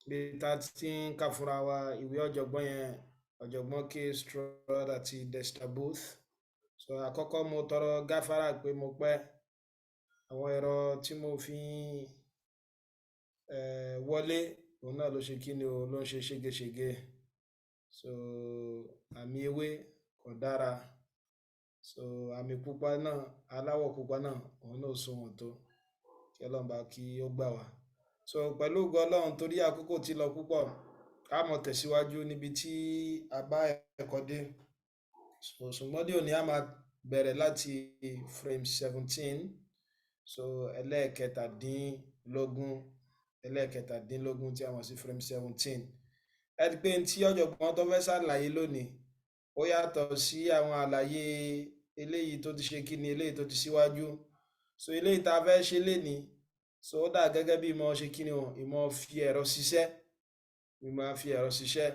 bí tá ti ń kà fúnra wa ìwé ọ̀jọ̀gbọ́n yẹn, ọ̀jọ̀gbọ́n K. Stroud àti Dexter Booth. So àkọ́kọ́ mo tọrọ gáfárà pé mo pẹ́, àwọn ẹ̀rọ tí mo fi wọlé òun náà ló ṣe kí ni o ló ń ṣe ségesège. So àmì ewé kò dára, so àmì pupa náà, aláwọ̀ pupa náà òun náà sunwọ̀n tó, kí Ọlọ́run bá kí ó gbà wá. So pẹ̀lú ògo Ọlọ́run, torí àkókò ti lọ púpọ̀, a mọ̀ tẹ̀síwájú níbi tí a bá ẹ̀kọ́ dé. So ṣùgbọ́n dé òní a máa bẹ̀rẹ̀ láti frame 17, so ẹlẹ́ẹ̀kẹtàdínlógún tí a mọ̀ sí frame 17. Ẹ rí pé tí ọ̀jọ̀gbọ́n tó fẹ́ ṣàlàyé lónìí ó yàtọ̀ sí àwọn àlàyé eléyìí tó ti ṣe kí ni, eléyìí tó ti síwájú. So eléyìí tá a fẹ́ ṣe lénìí, so ó dà gẹ́gẹ́ bí ìmọ̀ ṣe kí ni o, ìmọ̀ fi ẹ̀rọ ṣiṣẹ́,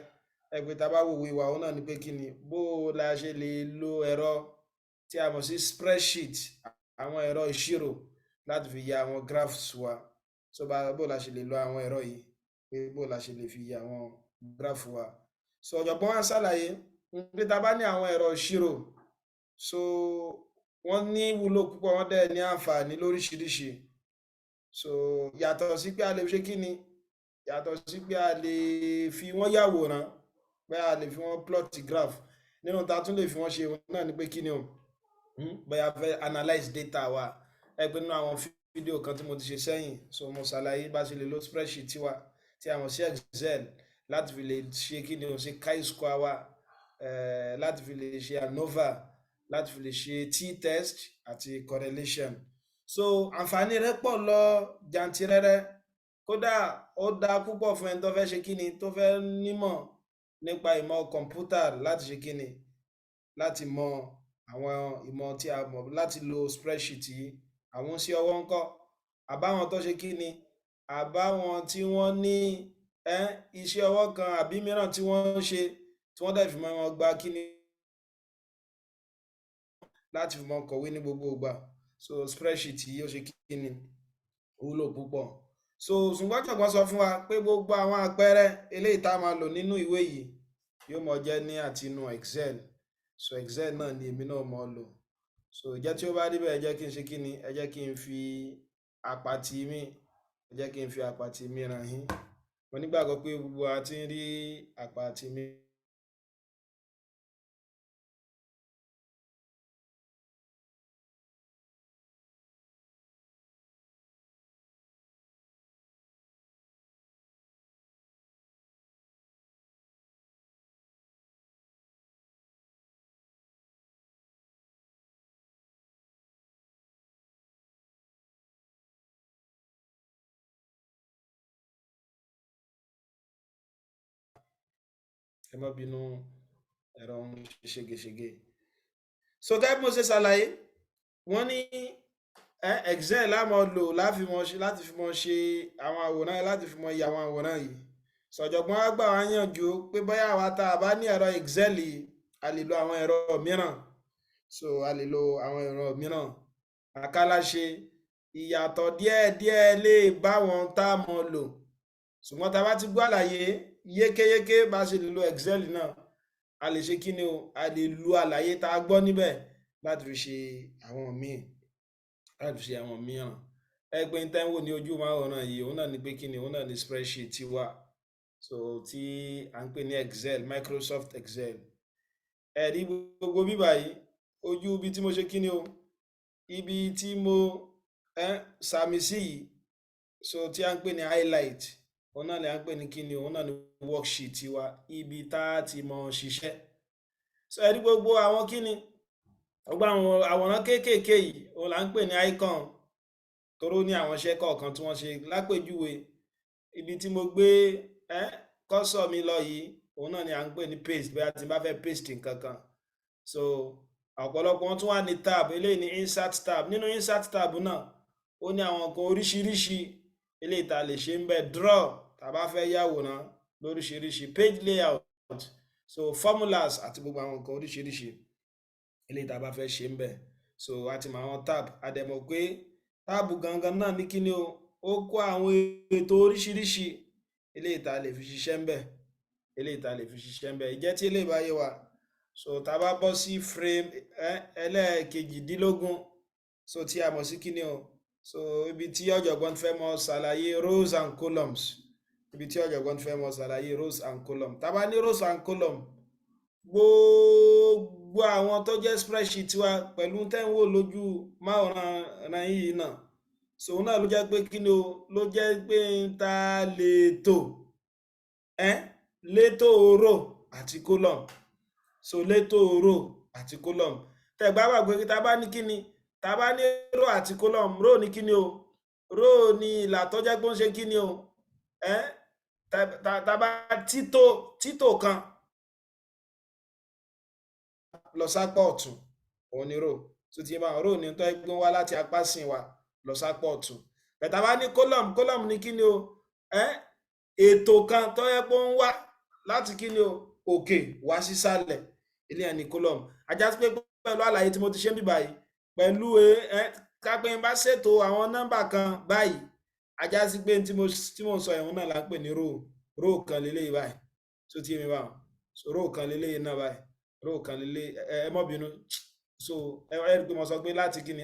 ẹgbẹ́ tá a bá wo ìwé wa òun náà ni pé kí ni, bó la ṣe lè lo ẹ̀rọ tí a mọ̀ sí spreadsheet, àwọn ẹ̀rọ ìṣirò láti fi ya àwọn graphs wa. So bó la ṣe lè lo àwọn ẹ̀rọ yìí, pé bó la ṣe lè fi ya àwọn graph wa. So ọ̀jọ̀gbọ́n wa ṣàlàyé pé tá a bá ní àwọn ẹ̀rọ ìṣirò, so wọ́n ní ìwúlò púpọ̀, wọ́n dẹ̀ ní àǹfààní lóríṣiríṣi. So yàtọ̀ sí pé a lè ṣe kí ni, yàtọ̀ sí pé a lè fi wọ́n yàwòrán, pé a lè fi wọ́n plot graph, nínú ta tún lè fi wọ́n ṣe náà ni pé kí ni o, bóyá fẹ́ analyze data wa. Ẹgbẹ́ nínú àwọn fídíò kan tí mo ti ṣe sẹ́yìn, so mo ṣàlàyé bá ṣe lè lo spreadsheet tiwa tí a mọ̀ sí Excel láti fi lè ṣe kí ni o, ṣe chi-square wa, láti fi lè ṣe ANOVA, láti fi lè ṣe t-test àti correlation. So àǹfààní rẹ̀ pọ̀ lọ jàǹtìrẹrẹ, kódà ó dá púpọ̀ fún ẹni tó fẹ́ ṣe kí ni, tó fẹ́ nímọ̀ nípa ìmọ̀ kọ̀ǹpútà, láti ṣe kí ni, láti mọ àwọn ìmọ̀ tí a mọ̀ láti lo spreadsheet yìí. Àwọn sí ọwọ́ ńkọ́, àbáwọn tó ṣe kí ni, àbáwọn tí wọ́n ní iṣẹ́ ọwọ́ kan àbí mìíràn tí wọ́n ń ṣe, tí wọ́n dẹ̀ fi mọ́ wọn gba kí ni, láti fi mọ́ kọ̀wé ní gbogbo ìgbà. So spreadsheet yìí ó ṣe kí ni, wúlò púpọ̀. So ṣùgbọ́n ọ̀jọ̀gbọ́n sọ fún wa pé gbogbo àwọn àpẹẹrẹ eléyìí tá a máa lò nínú ìwé yìí yóò mọ jẹ́ ní àtinú Excel. So Excel náà ni èmi náà mọ̀ lò. So ìjẹ́ tí ó bá rí bẹ́ẹ̀, ẹ jẹ́ kí n ṣe kí ni, ẹ jẹ́ kí n fi àpàtì mi ràn yín. Mo nígbàgbọ́ pé gbogbo a ti ń rí àpàtì mi. Ẹ má bínú, ẹ̀rọ ń ṣe ségesège. So gẹ́gẹ́ bí mo ṣe ṣàlàyé, wọ́n ní Excel la máa lò láti fi mọ ṣe àwọn àwòrán yìí, láti fi mọ ya àwọn àwòrán yìí. So ọ̀jọ̀gbọ́n á gbà wá yànjú pé bóyá àwa tá a bá ní ẹ̀rọ Excel yìí, a lè lo àwọn ẹ̀rọ mìíràn. So a lè lo àwọn ẹ̀rọ mìíràn. Àkàlàṣe ìyàtọ̀ díẹ̀díẹ̀ lè bá wọn tá a mọ̀ lò. Ṣùgbọ́n tá a bá ti gbọ́ àlàyé yékéyéké bá ṣe lè lo Excel náà, a lè ṣe kí ni o, a lè lo àlàyé tá a gbọ́ níbẹ̀ láti fi ṣe àwọn mìíràn. Ẹgbẹ́ ń tẹ́wò ní ojú máwòrán yìí, òun náà ni pé kí ni, òun náà ni spreadsheet ti wà. So tí à ń pè ní Excel, Microsoft Excel. Ẹ̀rí gbogbo bíbà yìí, ojú ibi tí mo ṣe kí ni o, ibi tí mo sàmì sí yìí, so tí à ń pè ní highlight, òun náà ni à ń pè ní kí ni, òun náà ni worksheet wa, ibi tá a ti mọ̀ ṣiṣẹ́. So ẹ̀rí gbogbo àwọn kí ni, gbogbo àwọn àwòrán kéékèèké yìí òun là ń pè ní icon, toró ní àwọn iṣẹ́ kọ̀ọ̀kan tí wọ́n ṣe. Lápèjúwe, ibi tí mo gbé cursor mi lọ yìí, òun náà ni à ń pè ní paste, bí a ti bá fẹ́ paste nǹkan kan. So ọ̀pọ̀lọpọ̀ wọn tún wà ní tab, eléyìí ní insert tab. Nínú insert tab náà ó ní àwọn nǹkan oríṣiríṣi eléyìí tá a lè ṣe ń bẹ̀. Draw, tá a bá fẹ́ yàwòrán lóríṣiríṣi. Page layout, so formulas àti gbogbo àwọn nǹkan oríṣiríṣi eléyìí tá a bá fẹ́ ṣe ń bẹ̀. So a ti mọ àwọn tab, a dẹ̀ mọ̀ pé táàbù gangan náà ní kíni o, ó kó àwọn ètò oríṣiríṣi eléyìí tá lè fi ṣiṣẹ́ ń bẹ̀, eléyìí tá lè fi ṣiṣẹ́ ń bẹ̀. Ìjẹ́ tí eléyìí bá yé wa, so tá bá bọ́ sí frame ẹlẹ́ẹ̀kejìdínlógún, so tí a mọ̀ sí kíni o, so ibi tí ọ̀jọ̀gbọ́n fẹ́ mọ̀ ṣàlàyé rows and columns, ibi tí ọ̀jọ̀gbọ́n fẹ́ mọ̀ ṣàlàyé rows and columns. Tá bá ní rows and columns, gbogbo àwọn tó jẹ́ spreadsheet wa pẹ̀lú tẹ́wọ́ lójú máwòrán yìí náà, so náà ló jẹ́ pé kíni o, ló jẹ́ pé ta lè tò létò row àti column, so létò row àti column. Tẹ́gbà gbàgbé tá bá ní kíni, tá bá ní row àti column, row ní kíni o, row ní ìlà tó jẹ́ pé ó ń ṣe kíni o, tá bá títò kan lọ sápá ọ̀tún, òun ni row, tó ti yé bá row ní tó ẹgbẹ́ wá láti apá sìn wa lọ sápá ọ̀tún. Bẹ̀tà bá ní column, column ní kíni o, ètò kan tó yẹ pé ó ń wá láti kíni o, òkè wá sísàlẹ̀, ilé ẹni column. Ajá sí pé pẹ̀lú àlàyé tí mo ti ṣe ń bí báyìí, pẹ̀lú kápẹ́ bá ṣètò àwọn nọ́mbà kan báyìí, ajá sí pé tí mo sọ ẹ̀hún náà là ń pè ní row kan lélẹ́yìí báyìí, tó ti yé mi báwọn, so row kan lélẹ́yìí náà báyìí, row kan lélẹ́yìí, ẹ má bínú, so ẹ rí pé mo sọ pé láti kíni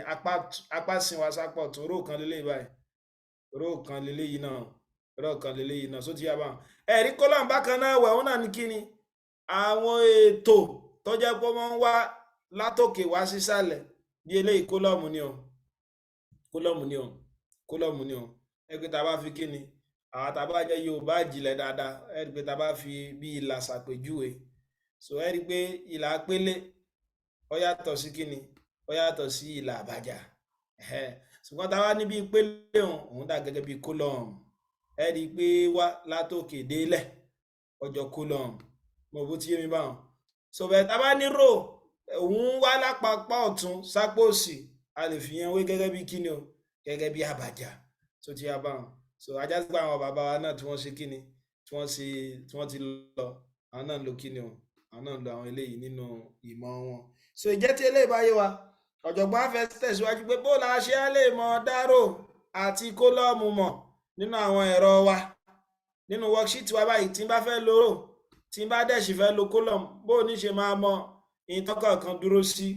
apá sìn wa sápá ọ̀tún, row kan lélẹ́yìí báyìí, row kan lélẹ́yìí náà, row kan lélẹ́yìí náà, so ti yá báwọn. Ẹ̀rí column bákan náà wẹ̀ òun náà ní kíni, àwọn ètò tó jẹ́ pé wọ́n ń wá látòkè wá sísàlẹ̀, bí eléyìí column ni o, column ni o, column ni o. Ẹ pé tá bá fi kíni, àwọn tá bá jẹ́ Yorùbá ìjìnlẹ̀ dáadáa, ẹ rí pé tá bá fi bí ìlà ṣàpèjúwe, so ẹ rí pé ìlà pélé ó yàtọ̀ sí kíni, ó yàtọ̀ sí ìlà àbájá, ṣùgbọ́n tá bá ní bí pélé òun dà gẹ́gẹ́ bí column, ẹ rí pé wá látòkè délẹ̀ ọjọ́ column, mo bó ti yé mi báwọn. So bẹ́ẹ̀ tá bá ní row, òun wá lápapá ọ̀tún sápò òsì, a lè fi yẹn wé gẹ́gẹ́ bí kíni o, gẹ́gẹ́ bí àbájá, so ti yá báwọn. So ajá sí pé àwọn bàbá wa náà tí wọ́n ṣe kíni, tí wọ́n ti lọ, àwọn náà lo kíni o, àwọn náà lo àwọn eléyìí nínú ìmọ̀ wọn. So ìjẹ́ tí eléyìí bá yé wa, ọ̀jọ̀gbọ́n á fẹ́ tẹ̀síwájú pé bó la ṣe á lè mọ̀ dá row àti column mọ̀ nínú àwọn ẹ̀rọ wa, nínú worksheet wa báyìí. Tí n bá fẹ́ lo row, tí n bá dẹ̀ sì fẹ́ lo column, bó ní ṣe máa mọ ìtọ́kọ̀ kan dúró sí.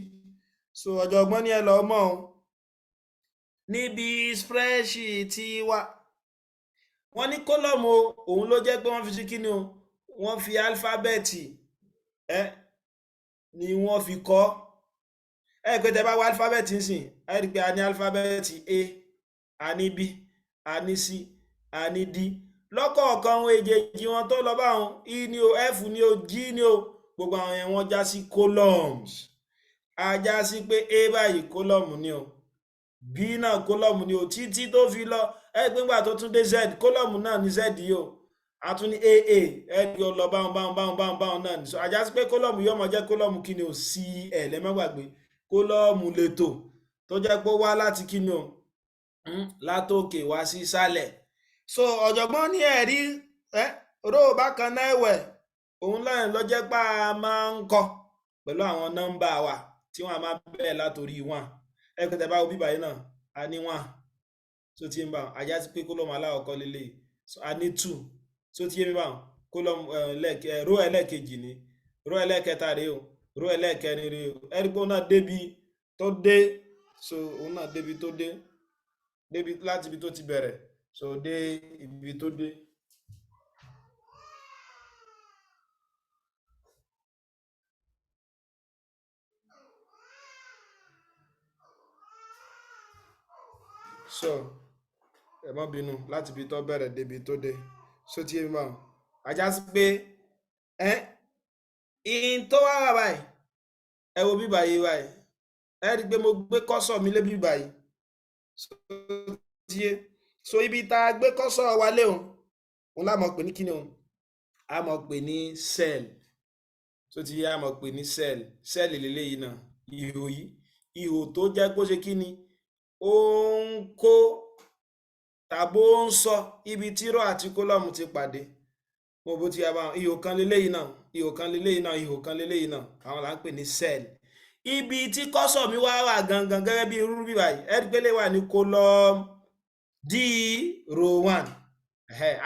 So ọ̀jọ̀gbọ́n ní ẹ lọ mọ̀ ọ́n níbi spreadsheet wa, wọ́n ní column o, òun ló jẹ́ pé wọ́n fi sí kíni o, wọ́n fi alifábẹ́ẹ̀tì ni wọ́n fi kọ́. Ẹ pé tẹ́ bá wá alifábẹ́ẹ̀tì ń sìn, ẹ rí pé a ní alifábẹ́ẹ̀tì A, a ní B, a ní C, a ní D, lọ́kọ̀ọ̀kan ohun èjèèjì wọn tó lọ bá wọn, E ni o, F ni o, G ni o, gbogbo àwọn yẹn wọ́n já sí columns. A já sí pé A báyìí column ni o, B náà column ni o, títí tó fi lọ, ẹ pé ńgbà tó tún dé Z, column náà ní Z yìí o, a tún ní AA, ẹ rí o lọ báwọn náà ní. So a já sí pé column yóò máa jẹ́ column kíni o, CL, ẹ má gbàgbé, column lètò tó jẹ́ pé ó wá láti kíni o, látòkè wá sí sálẹ̀. So ọ̀jọ̀gbọ́n ní ẹ̀rí row bákan náà ẹ̀wẹ̀, òun náà ló jẹ́ pé a máa ń kọ pẹ̀lú àwọn nọ́mbà wa tí wọ́n máa bẹ̀rẹ̀ látòrí 1. Ẹ pé tẹ́ bá wo bíbá yìí náà, a ní 1, so ti ń bá wọn, ajá sí pé column aláwọ̀kọ́ lélẹ̀, so a ní 2, so ti yé mi báwọn, column row ẹlẹ́ẹ̀kejì ni, row ẹlẹ́ẹ̀kẹta rèé o, row ẹlẹ́ẹ̀kẹrin rèé o. Ẹ rí pé òun náà débi tó dé, so òun náà débi tó dé, láti ibi tó ti bẹ̀rẹ̀, so dé ibi tó dé. So ẹ má bínú, láti ibi tó bẹ̀rẹ̀ débi tó dé, so tí èmi máa ajá sí pé in tó wá wà báyìí, ẹ wo bíbá yìí báyìí, ẹ rí i pé mo gbé kọ́sọ̀ mi lé bíbá yìí, so ibi tá a gbé kọ́sọ̀ wa lé òun la mọ̀ pé ní kíni òun, a mọ̀ pé ní cell, so ti yé, a mọ̀ pé ní cell lélẹ́yìí náà, ihò tó jẹ́ pé ó ṣe kíni, ó ń kó tàbó ń sọ ibi tí row àti column ti pàdé, mo bó ti yá bá ihò kan lélẹ́yìí náà, ihò kan lélẹ́yìí náà, ihò kan lélẹ́yìí náà, àwọn là ń pè ní cell. Ibi tí kọ́sọ̀ mi wá wà gangan gẹ́gẹ́ bí irú bíbá yìí, ẹ rí pé lè wà ní column D row 1,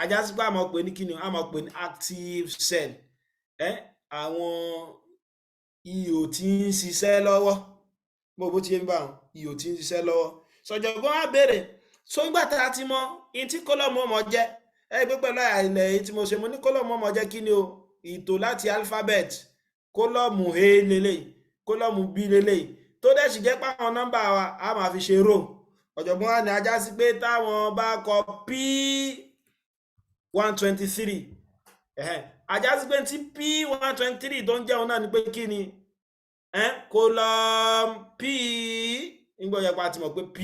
ajá sí pé a máa pè ní kíni a máa pè ní active cell àwọn ihò tí ń ṣiṣẹ́ lọ́wọ́ bó ti yé mi báwọn ihò tí ń ṣiṣẹ́ lọ́wọ́ sọ̀jọ̀gbọ́n á béèrè nígbà tá a ti mọ ihun tí kọ́lọ́mù ọmọ jẹ́ pé pẹ̀lú àìlẹ̀ èyí tí mo ṣe mo ní kọ́lọ́mù ọmọ jẹ́ kíni o ìtò láti alphabet kọ́lọ́mù A lélẹ́yìí kọ́lọ́mù B lélẹ́yìí tó dẹ̀ sì jẹ́ pé àwọn nọ́mbà wa a máa fi ṣe row ọ̀jọ̀gbọ́n wa ní ajá sí pé táwọn bá kọ P123 ajá sí pé tí P123 tó ń jẹun náà ni pé kí ni column P nígbà yẹn pa ti mọ̀ pé P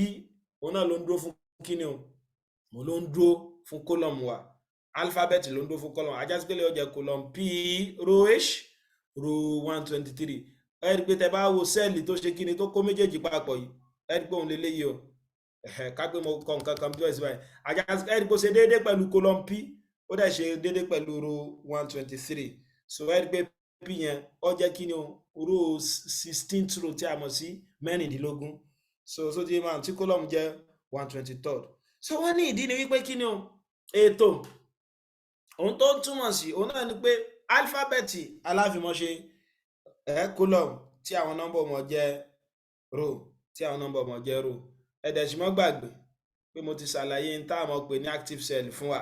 òun náà ló ń dúró fún kí ni o mo ló ń dúró fún column wa alphabet ló ń dúró fún column ajá sí pé lè jẹ́ column P row row 123 ẹ rí pé tẹ bá wo sẹ́ẹ̀lì tó ṣe kí ni tó kó méjèèjì papọ̀ yìí ẹ rí pé òun lélẹ́yìí o ká pé mo kọ nǹkan kan bí wọ́n ṣe báyìí ajá ẹ rí pé ó ṣe déédéé pẹ̀lú column P ó dẹ̀ ṣe déédéé pẹ̀lú row 123 so ẹ rí pé P yẹn ó jẹ́ kí ni o row 16th row tí a mọ̀ sí mẹ́rìndínlógún so ti máa tí column jẹ́ 123rd so wọ́n ní ìdí ni wípé kí ni o ètò ohun tó túmọ̀ sí òun náà ni pé alifábẹ́ẹ̀tì aláfimọ́ṣe column tí àwọn nọ́mbà ọmọ jẹ́ row tí àwọn nọ́mbà ọmọ jẹ́ row ẹ̀dẹ̀sìmọ́ gbàgbé pé mo ti ṣàlàyé ní táwọn pè ní active cell fún wa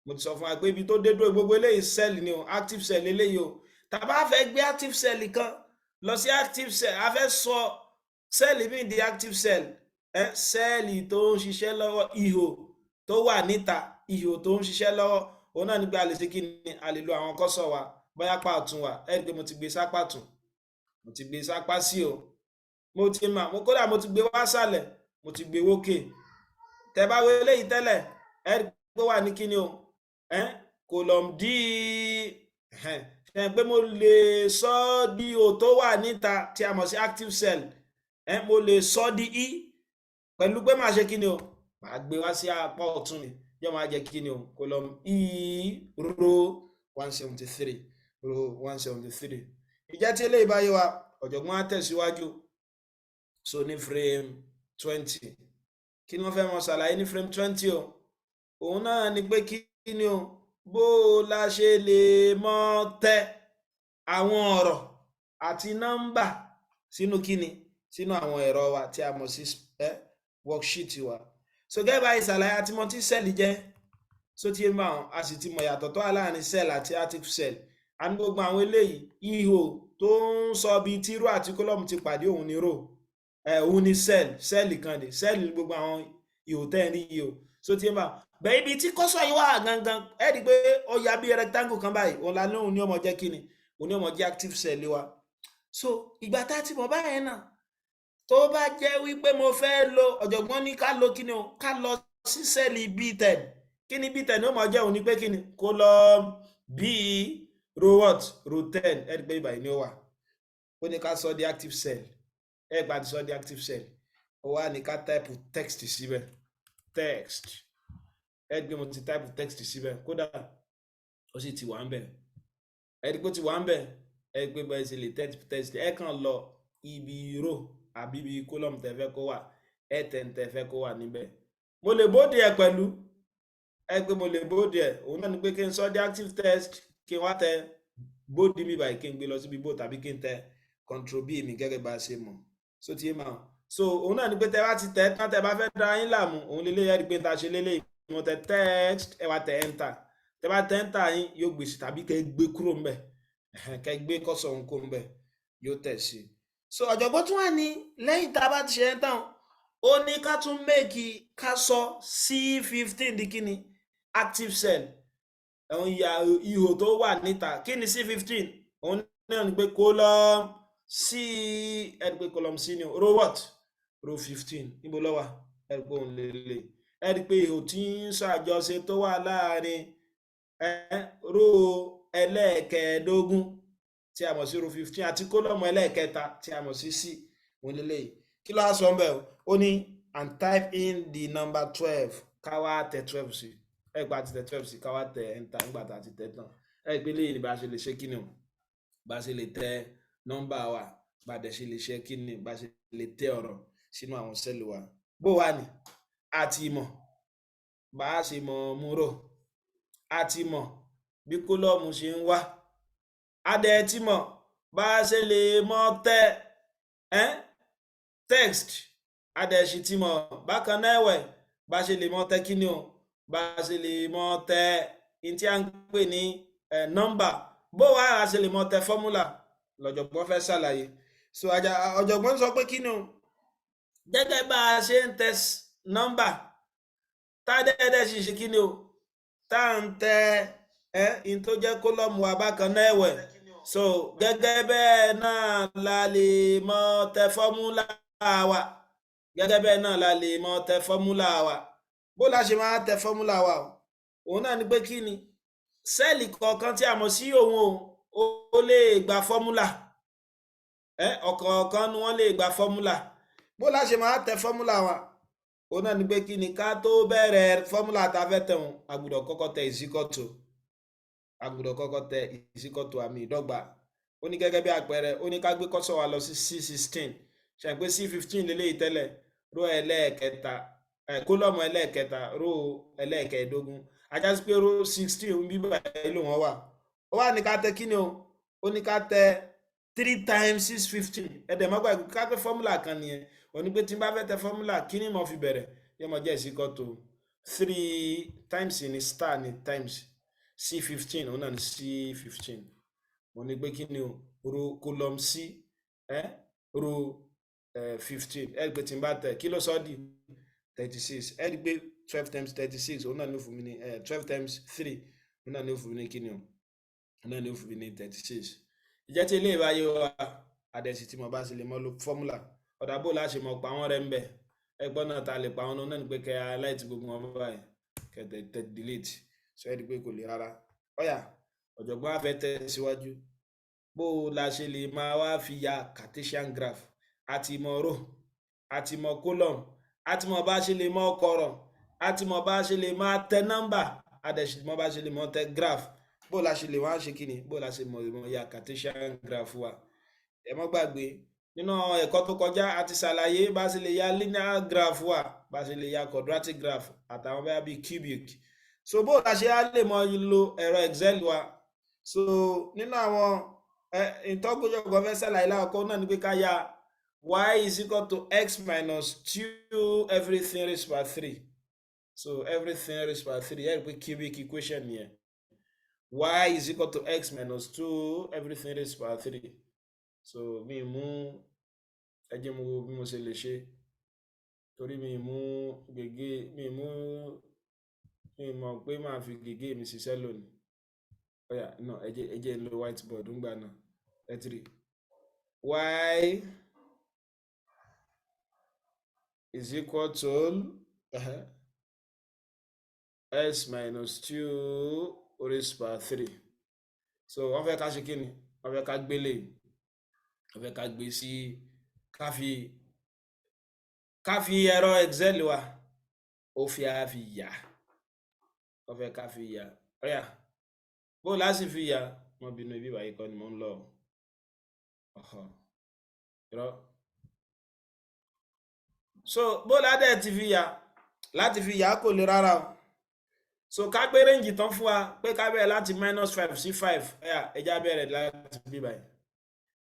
mo ti sọ fún wa pé ibi tó dé dúró gbogbo eléyìí cell ni o active cell eléyìí o tàbá fẹ́ gbé active cell kan lọ sí active cell a fẹ́ sọ cell mi di active cell sẹ́ẹ̀lì tó ń ṣiṣẹ́ lọ́wọ́ ihò tó wà níta ihò tó ń ṣiṣẹ́ lọ́wọ́ òun náà ní pé a lè ṣe kí ni a lè lo àwọn kọ́sọ̀ wa bóyá pa ọ̀tún wa ẹ rí i pé mo ti gbé sápá tún mo ti gbé sápá sí o mo ti mà mo kódà mo ti gbé wá sàlẹ̀ mo ti gbé wókè tẹ bá wo eléyìí tẹ́lẹ̀ ẹ rí i pé wà ní kí ni o column D ṣe pé mo lè sọ di ihò tó wà níta tí a mọ̀ sí active cell mo lè sọ di I pẹ̀lú pé máa ṣe kí ni o máa gbé wá sí apá ọ̀tún mi yóò máa jẹ́ kí ni o column E row 173 row 173 ìjẹ́ tí eléyìí bá yé wa ọ̀jọ̀gbọ́n á tẹ̀síwájú so ní frame 20 kí ni wọ́n fẹ́ mọ̀ ṣàlàyé ní frame 20 o òun náà ni pé kí ni o bó la ṣe lè mọ̀ tẹ àwọn ọ̀rọ̀ àti nọ́mbà sínú kíni sínú àwọn ẹ̀rọ wa tí a mọ̀ sí worksheet wa so gẹ́gẹ́ bá ìsàlàyé àti mọ̀ tí cell jẹ́ so tí ń bá wọn a sì ti mọ̀ yàtọ̀ tó wà láàrin cell àti active cell a ní gbogbo àwọn eléyìí ihò tó ń sọ bí tíró àti kólọ́mù ti pàdé òun ní row òun ní cell kan dé cell ní gbogbo àwọn ihò tẹ́ ẹ̀ ní ihò so tí ń bá wọn bẹ́ẹ̀ ibi tí kọ́sọ̀ yìí wà gangan ẹ̀ rí i pé ó ya bí rectangle kan báyìí òun la lóhun ní ọmọ jẹ́ kíni òun ní ọmọ jẹ́ active cell wa so ìgbà tá a ti mọ̀ báyẹn náà tó bá jẹ́ wípé mo fẹ́ lo ọ̀jọ̀gbọ́n ní ká lo kíni o ká lọ sí sẹ́ẹ̀lì B10 kíni B10 ó máa jẹ́ òun ní pé kíni column B row what row 10 ẹ̀ rí pé ìbàyìí ni ó wà ó ní ká sọ di active cell ẹ̀ gbà ti sọ di active cell ó wà ní ká type text síbẹ̀ text ẹ̀ rí pé mo ti type text síbẹ̀ kódà ó sì ti wà ń bẹ̀ ẹ̀ rí pé ó ti wà ń bẹ̀ ẹ̀ rí pé bẹ́ẹ̀ sì lè text ẹ̀ kàn lọ ibi row àbí ibi column tẹ́ fẹ́ kó wà ẹ̀10 tẹ́ fẹ́ kó wà níbẹ̀ mo lè bóde ẹ̀ pẹ̀lú ẹ pé mo lè bóde ẹ̀ òun náà ni pé kí n sọ di active text kí n wá tẹ bóde mi báyìí kí n gbé lọ síbi bó tàbí kí n tẹ control B mi gẹ́gẹ́ bá a ṣe mọ̀ so ti mà so òun náà ni pé tẹ bá ti tẹ tán tẹ bá fẹ́ dá yín láàmú òun lélẹ́yìí ẹ̀ rí pé n ta ṣe lélẹ́yìí mo tẹ text ẹ wá tẹ enter tẹ bá tẹ enter yín yóò gbèsè tàbí kẹ gbé kúrò ńbẹ̀ kẹ gbé kọ́sọ̀ òun kó ńbẹ̀ yóò tẹ̀ sí so ọ̀jọ̀gbọ́n tún wà ní lẹ́yìn tá a bá ti ṣe ẹ́ tán ó ní ká tún méèkì ká sọ C15 di kíni active cell àwọn ihò tó wà níta kíni C15 òun náà ní pé column C ẹ̀ rí pé column C ni row what row 15 níbo ló wà ẹ̀ rí pé òun lélẹ̀ ẹ̀ rí pé ihò tí ń ṣàjọṣe tó wà láàrin row ẹlẹ́ẹ̀kẹẹ̀dógún tí a mọ̀ sí row 15 àti kólọ́mù ẹlẹ́ẹ̀kẹta tí a mọ̀ sí C òun lélẹ́yìí kí ló á sọ ń bẹ̀ ó ní and type in the number 12 káwá tẹ 12 sí ẹgbàá ti tẹ 12 sí káwá tẹ enter nígbà tá a ti tẹ tán pé léyìn ni bá a ṣe lè ṣe kíni o bá a ṣe lè tẹ nọ́mbà wa bá a dẹ̀ ṣe lè ṣe kíni bá a ṣe lè tẹ ọ̀rọ̀ sínú àwọn sẹ́ẹ̀lì wa bó wà ní àti ìmọ̀ bá a ṣe mọ̀ mú rò a ti mọ̀ bí kólọ́ọ̀mù ṣe ń wá a dẹ̀ ti mọ̀ bá a ṣe lè mọ̀ tẹ text a dẹ̀ sì ti mọ̀ bákan náà ẹ̀wẹ̀ bá a ṣe lè mọ̀ tẹ kíni o bá a ṣe lè mọ̀ tẹ in tí a ń pè ní nọ́mbà bó wá a ṣe lè mọ̀ tẹ fọ́múlà lọ́jọ̀gbọ́n fẹ́ ṣàlàyé so ọ̀jọ̀gbọ́n sọ pé kíni o gẹ́gẹ́ bá a ṣe ń tẹ nọ́mbà tá a dẹ́ẹ̀dẹ́ sì ṣe kíni o tá à ń tẹ in tó jẹ́ kólọ́mù wa bákan náà ẹ̀wẹ̀ so gẹ́gẹ́ bẹ́ẹ̀ náà la lè mọ̀ tẹ fọ́múlà wa gẹ́gẹ́ bẹ́ẹ̀ náà la lè mọ̀ tẹ fọ́múlà wa bó la ṣe máa tẹ fọ́múlà wa o òun náà ni pé kí ni sẹ́ẹ̀lì kọ̀ọ̀kan tí a mọ̀ sí òun ó lè gba fọ́múlà ọ̀kọ̀ọ̀kan ni wọ́n lè gba fọ́múlà bó la ṣe máa tẹ fọ́múlà wa òun náà ni pé kí ni ká tó bẹ̀rẹ̀ fọ́múlà tá a fẹ́ tẹ̀wọ̀n a gbọ́dọ̀ kọ́kọ́ tẹ ìsíkọ́tò àmì ìdọ́gba ó ní gẹ́gẹ́ bí àpẹẹrẹ ó ní ká gbé kọ́sọ̀ wa lọ sí C16 ṣe pé C15 lélẹ́yìí tẹ́lẹ̀ ró ẹlẹ́ẹ̀kẹta kólọ́mù ẹlẹ́ẹ̀kẹta ró ẹlẹ́ẹ̀kẹẹ̀dógún ajá sí pé ró 16 bíbá ìlú wọn wà ó wà ní ká tẹ kí ni ó ní ká tẹ 3 times 615 ẹ̀dẹ̀ mọ́gbà ká pé fọ́múlà kan nìyẹn ó ní pé tí n bá fẹ́ tẹ fọ́múlà kí ni mo fi bẹ̀rẹ̀ yóò mọ̀ jẹ́ ìsíkọ́tò 3 times ní star ní times C15 òun náà ní C15 mo ní pé kí ni ro column C ro 15 ẹ pé tí n bá tẹ kí ló sọ di 36 ẹ rí pé 12 times 36 òun náà ní ó fún mi ní 12 times 3 òun náà ní ó fún mi ní kí ni òun náà ní ó fún mi ní 36 ìjẹ́ tí ilé ìbáyé wa àdẹ̀sí tí mo bá sì lè mọ́ lo fọ́múlà ọ̀dà bó láṣẹ mọ̀ pa wọ́n rẹ̀ ń bẹ̀ ẹgbọ́n náà ta lè pa wọn náà ní pé kẹ́ highlight gbogbo wọn báyìí kẹ́ tẹ delete sọ ẹ́ di pé kò lè rárá ọ̀yà ọ̀jọ̀gbọ́n á fẹ́ tẹ̀síwájú bó la ṣe lè máa wá fi ya Cartesian graph àti mọ̀ row àti mọ̀ column àti mọ̀ bá ṣe lè mọ̀ kọ̀rọ̀ àti mọ̀ bá ṣe lè máa tẹ nọ́mbà àdẹ̀sí mọ̀ bá ṣe lè mọ̀ tẹ graph bó la ṣe lè wá ṣe kíni bó la ṣe mọ̀ ya Cartesian graph wa ẹ mọ́ gbàgbé nínú ẹ̀kọ́ tó kọjá a ti ṣàlàyé bá ṣe lè ya linear graph wa bá ṣe lè ya quadratic graph àtàwọn bẹ́ẹ̀ bíi cubic so bó la ṣe á lè mọ lo ẹ̀rọ Excel wa so nínú àwọn ìtọ́gbọ́jọ́gbọ́ fẹ́ ṣàlàyé láàkọ́ náà ni pé ká ya y is equal to x minus 2 everything raised by 3 so everything raised by 3 ẹ̀ pé cubic equation nìyẹn y is equal to x minus 2 everything raised by 3 so mi mú ẹjẹ́ mo bí mo ṣe lè ṣe torí mi mú gègé mi mọ̀ pé máa fi gègé mi ṣiṣẹ́ lónìí ọ̀yà náà ẹjẹ́ ń lo whiteboard ń gbà náà ẹ3 y is equal to s minus 2 raised by 3 so wọ́n fẹ́ ká ṣe kí ni wọ́n fẹ́ ká gbélé wọ́n fẹ́ ká gbé sí ká fi ẹ̀rọ Excel wa ó fi yà wọ́n fẹ́ ká fi yà ọ̀yà bó láti fi yà wọ́n bínú ibi ìwà ikọ́ ni mo ń lọ so bó ládẹ̀ ti fi yà láti fi yà kò lè rárá o so ká gbé rẹ́ǹjì tán fún wa pé ká bẹ̀rẹ̀ láti -5 sí 5 ẹja bẹ̀rẹ̀ láti bí báyìí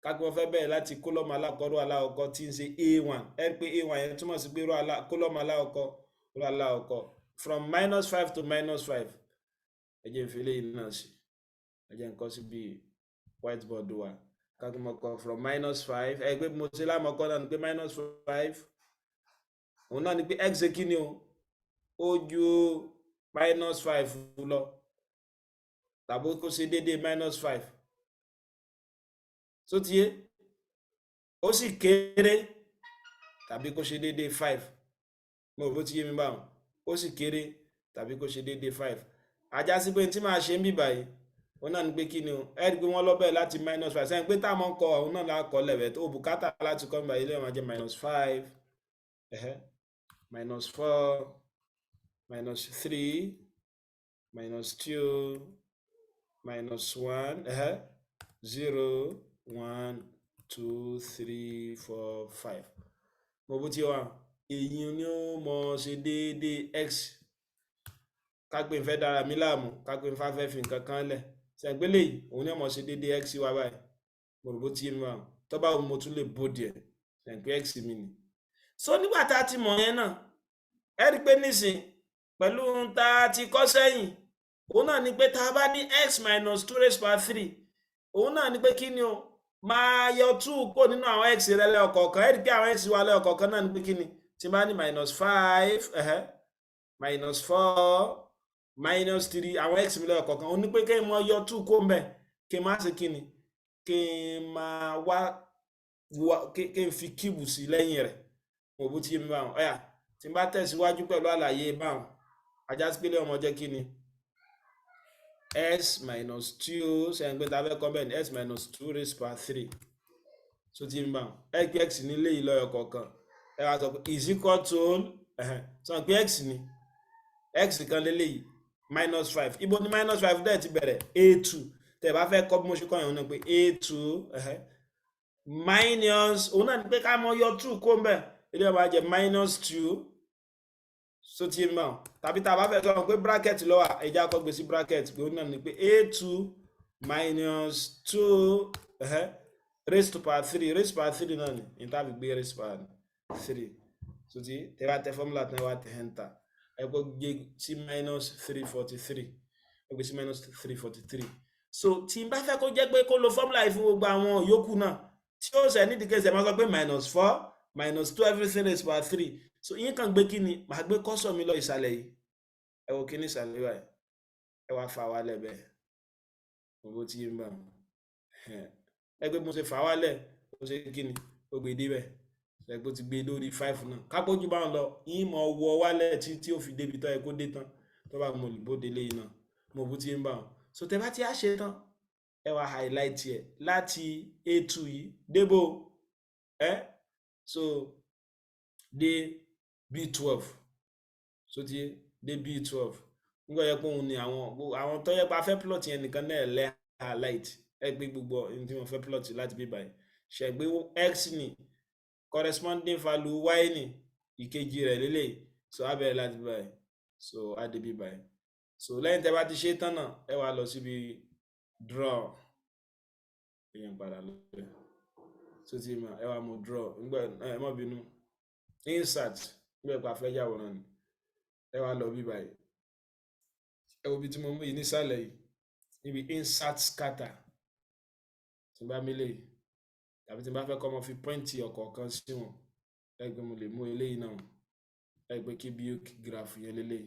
ká gbé wọn fẹ́ bẹ̀rẹ̀ láti kólọ́mù alákọ̀ọ́rọ̀ aláwọ̀kọ́ tí ń ṣe A1 ẹ pé A1 yẹn túmọ̀ sí pé kólọ́mù aláwọ̀kọ́ from -5 to -5 ẹjẹ́ ìfẹ́lẹ́ yìí náà sí ẹjẹ́ nǹkan sí bí whiteboard wa ká gbé mọ́kọ́ from -5 ẹgbẹ́ mo ṣe lámọ́kọ́ náà ni pé -5 òun náà ni pé x kí ni ó ju -5 lọ tàbí kó ṣe déédéé -5 tó ti yé ó sì kéré tàbí kó ṣe déédéé 5 mo rò bó ti yé mi báwọn ó sì kéré tàbí kó ṣe déédéé 5 ajá sí pé tí máa ṣe ń bì báyìí òun náà ni pé kí ni ẹ rí i pé wọ́n lọ bẹ̀rẹ̀ láti -5 sẹ́yìn pé táwọn ń kọ òun náà lákọ̀ lẹ̀bẹ̀ tó bùkátà láti kọ́ nígbà ilé wọn jẹ́ -5 -4 -3 -2 -1 0 1 2 3 4 5 mo bó tí wà èyí ni ó mọ̀ ṣe déédéé x kágbé ń fẹ́ dára mi láàmú kágbé ń fẹ́ fi nǹkan kan lẹ̀ ṣẹ̀gbélé yìí òun ní ọmọ ṣe déédéé x wa báyìí mo rò bó ti yé mi wá tó bá mo tún lè bó díẹ̀ ṣẹ̀gbé x mi ni. so nígbà tá a ti mọ̀ yẹn náà ẹ rí i pé nísìn pẹ̀lú ohun tá a ti kọ́ sẹ́yìn òun náà ni pé tá a bá ní x minus 2 raised power 3 òun náà ni pé kí ni o máa yọ 2 kó nínú àwọn x rẹ lẹ́ọ̀kọ̀ọ̀kan ẹ rí i pé àwọn x wa lẹ́ọ̀kọ̀ọ̀kan náà ni pé kí ni tí bá ní minus 5 minus 4 minus 3 àwọn x mi lẹ́ọ̀kọ̀ọ̀kan ó ní pé kí n mọ yọ 2 kó ń bẹ̀ kí n má ṣe kí ni kí n máa wá kí n fi kíìbù sí lẹ́yìn rẹ̀ mo bó ti yé mi báwọn ọ̀yà tí n bá tẹ̀síwájú pẹ̀lú àlàyé báwọn ajá sí pélé ọmọ jẹ́ kí ni s minus 2 ṣẹ́yìn pé tàbí ẹ̀kọ́ bẹ́ẹ̀ ni s minus 2 raised power 3 so ti yé mi báwọn x nílé yìí lọ́yọ̀ kọ̀ọ̀kan ẹ wá sọ pé is equal to sọ pé x ni x kan lélẹ̀ yìí minus 5 ibo ni minus 5 dẹ̀ ti bẹ̀rẹ̀ a2 tẹ̀ bá fẹ́ kọ́ bí mo ṣe kọ́ yẹn náà pé a2 minus òun náà ni pé ká mọ yọ 2 kó ń bẹ̀ ilé ọba jẹ minus 2 so ti mọ̀ tàbí tá a bá fẹ́ sọ pé bracket ló wà ẹja kọ́ gbé sí bracket pé òun náà ni pé a2 minus 2 raised to power 3 raised to power 3 náà ni ìtàbí gbé raised to power 3 so ti tẹ bá tẹ formula tẹ wá tẹ enter ẹ kó gbé sí minus 343 ẹ gbé sí minus 343 so tí n bá fẹ́ kó jẹ́ pé kó lo formula yìí fún gbogbo àwọn yòókù náà tí ó ṣe nídìí kẹsẹ̀ máa sọ pé minus 4 minus 2 everything is power 3 so yín kan gbé kí ni màá gbé kọ́sọ̀ mi lọ ìsàlẹ̀ yìí ẹ wo kí ní ìsàlẹ̀ yìí ẹ wá fà wálẹ̀ bẹ́ẹ̀ owó tí yín bá ẹ gbé mo ṣe fà wálẹ̀ ó ṣe kí ni ó gbé dé bẹ́ẹ̀ ẹ gbé ti gbé lórí 5 náà kápójú bá ń lọ yín mọ̀ wọ wálẹ̀ tí ó fi débi tán ẹ kó dé tán tó bá mo lè bó délé yìí náà mo bú tí yín bá wọn so tẹ bá ti á ṣe tán ẹ wá highlight ẹ láti a2 yìí débò so dé b12 so ti dé b12 nígbà yẹ pé òun ni àwọn tó yẹ pé a fẹ́ plot yẹn nìkan náà lẹ́ highlight ẹ gbé gbogbo ohun tí wọ́n fẹ́ plot láti bí báyìí ṣe gbé x ni corresponding value y ni ìkejì rẹ̀ lélẹ̀ so á bẹ̀rẹ̀ láti bí báyìí so á dé bí báyìí so lẹ́yìn tẹ́ bá ti ṣe tán náà ẹ wá lọ síbi draw èèyàn padà lọ́wọ́ so ti mọ̀ ẹ wá mú draw nígbà ẹ má bínú insert nígbà pa fẹ́ yàwòrán ni ẹ wá lọ bí báyìí ẹ wo bí tí mo mú yìí nísàlẹ̀ yìí níbi insert scatter tí bá mílẹ̀ yìí tàbí tí bá fẹ́ kọ́ ọmọ fi pọ́ìntì ọ̀kọ̀ọ̀kan sí wọn ẹ gbé mo lè mú eléyìí náà ẹ gbé kí bí graph yẹn lélẹ̀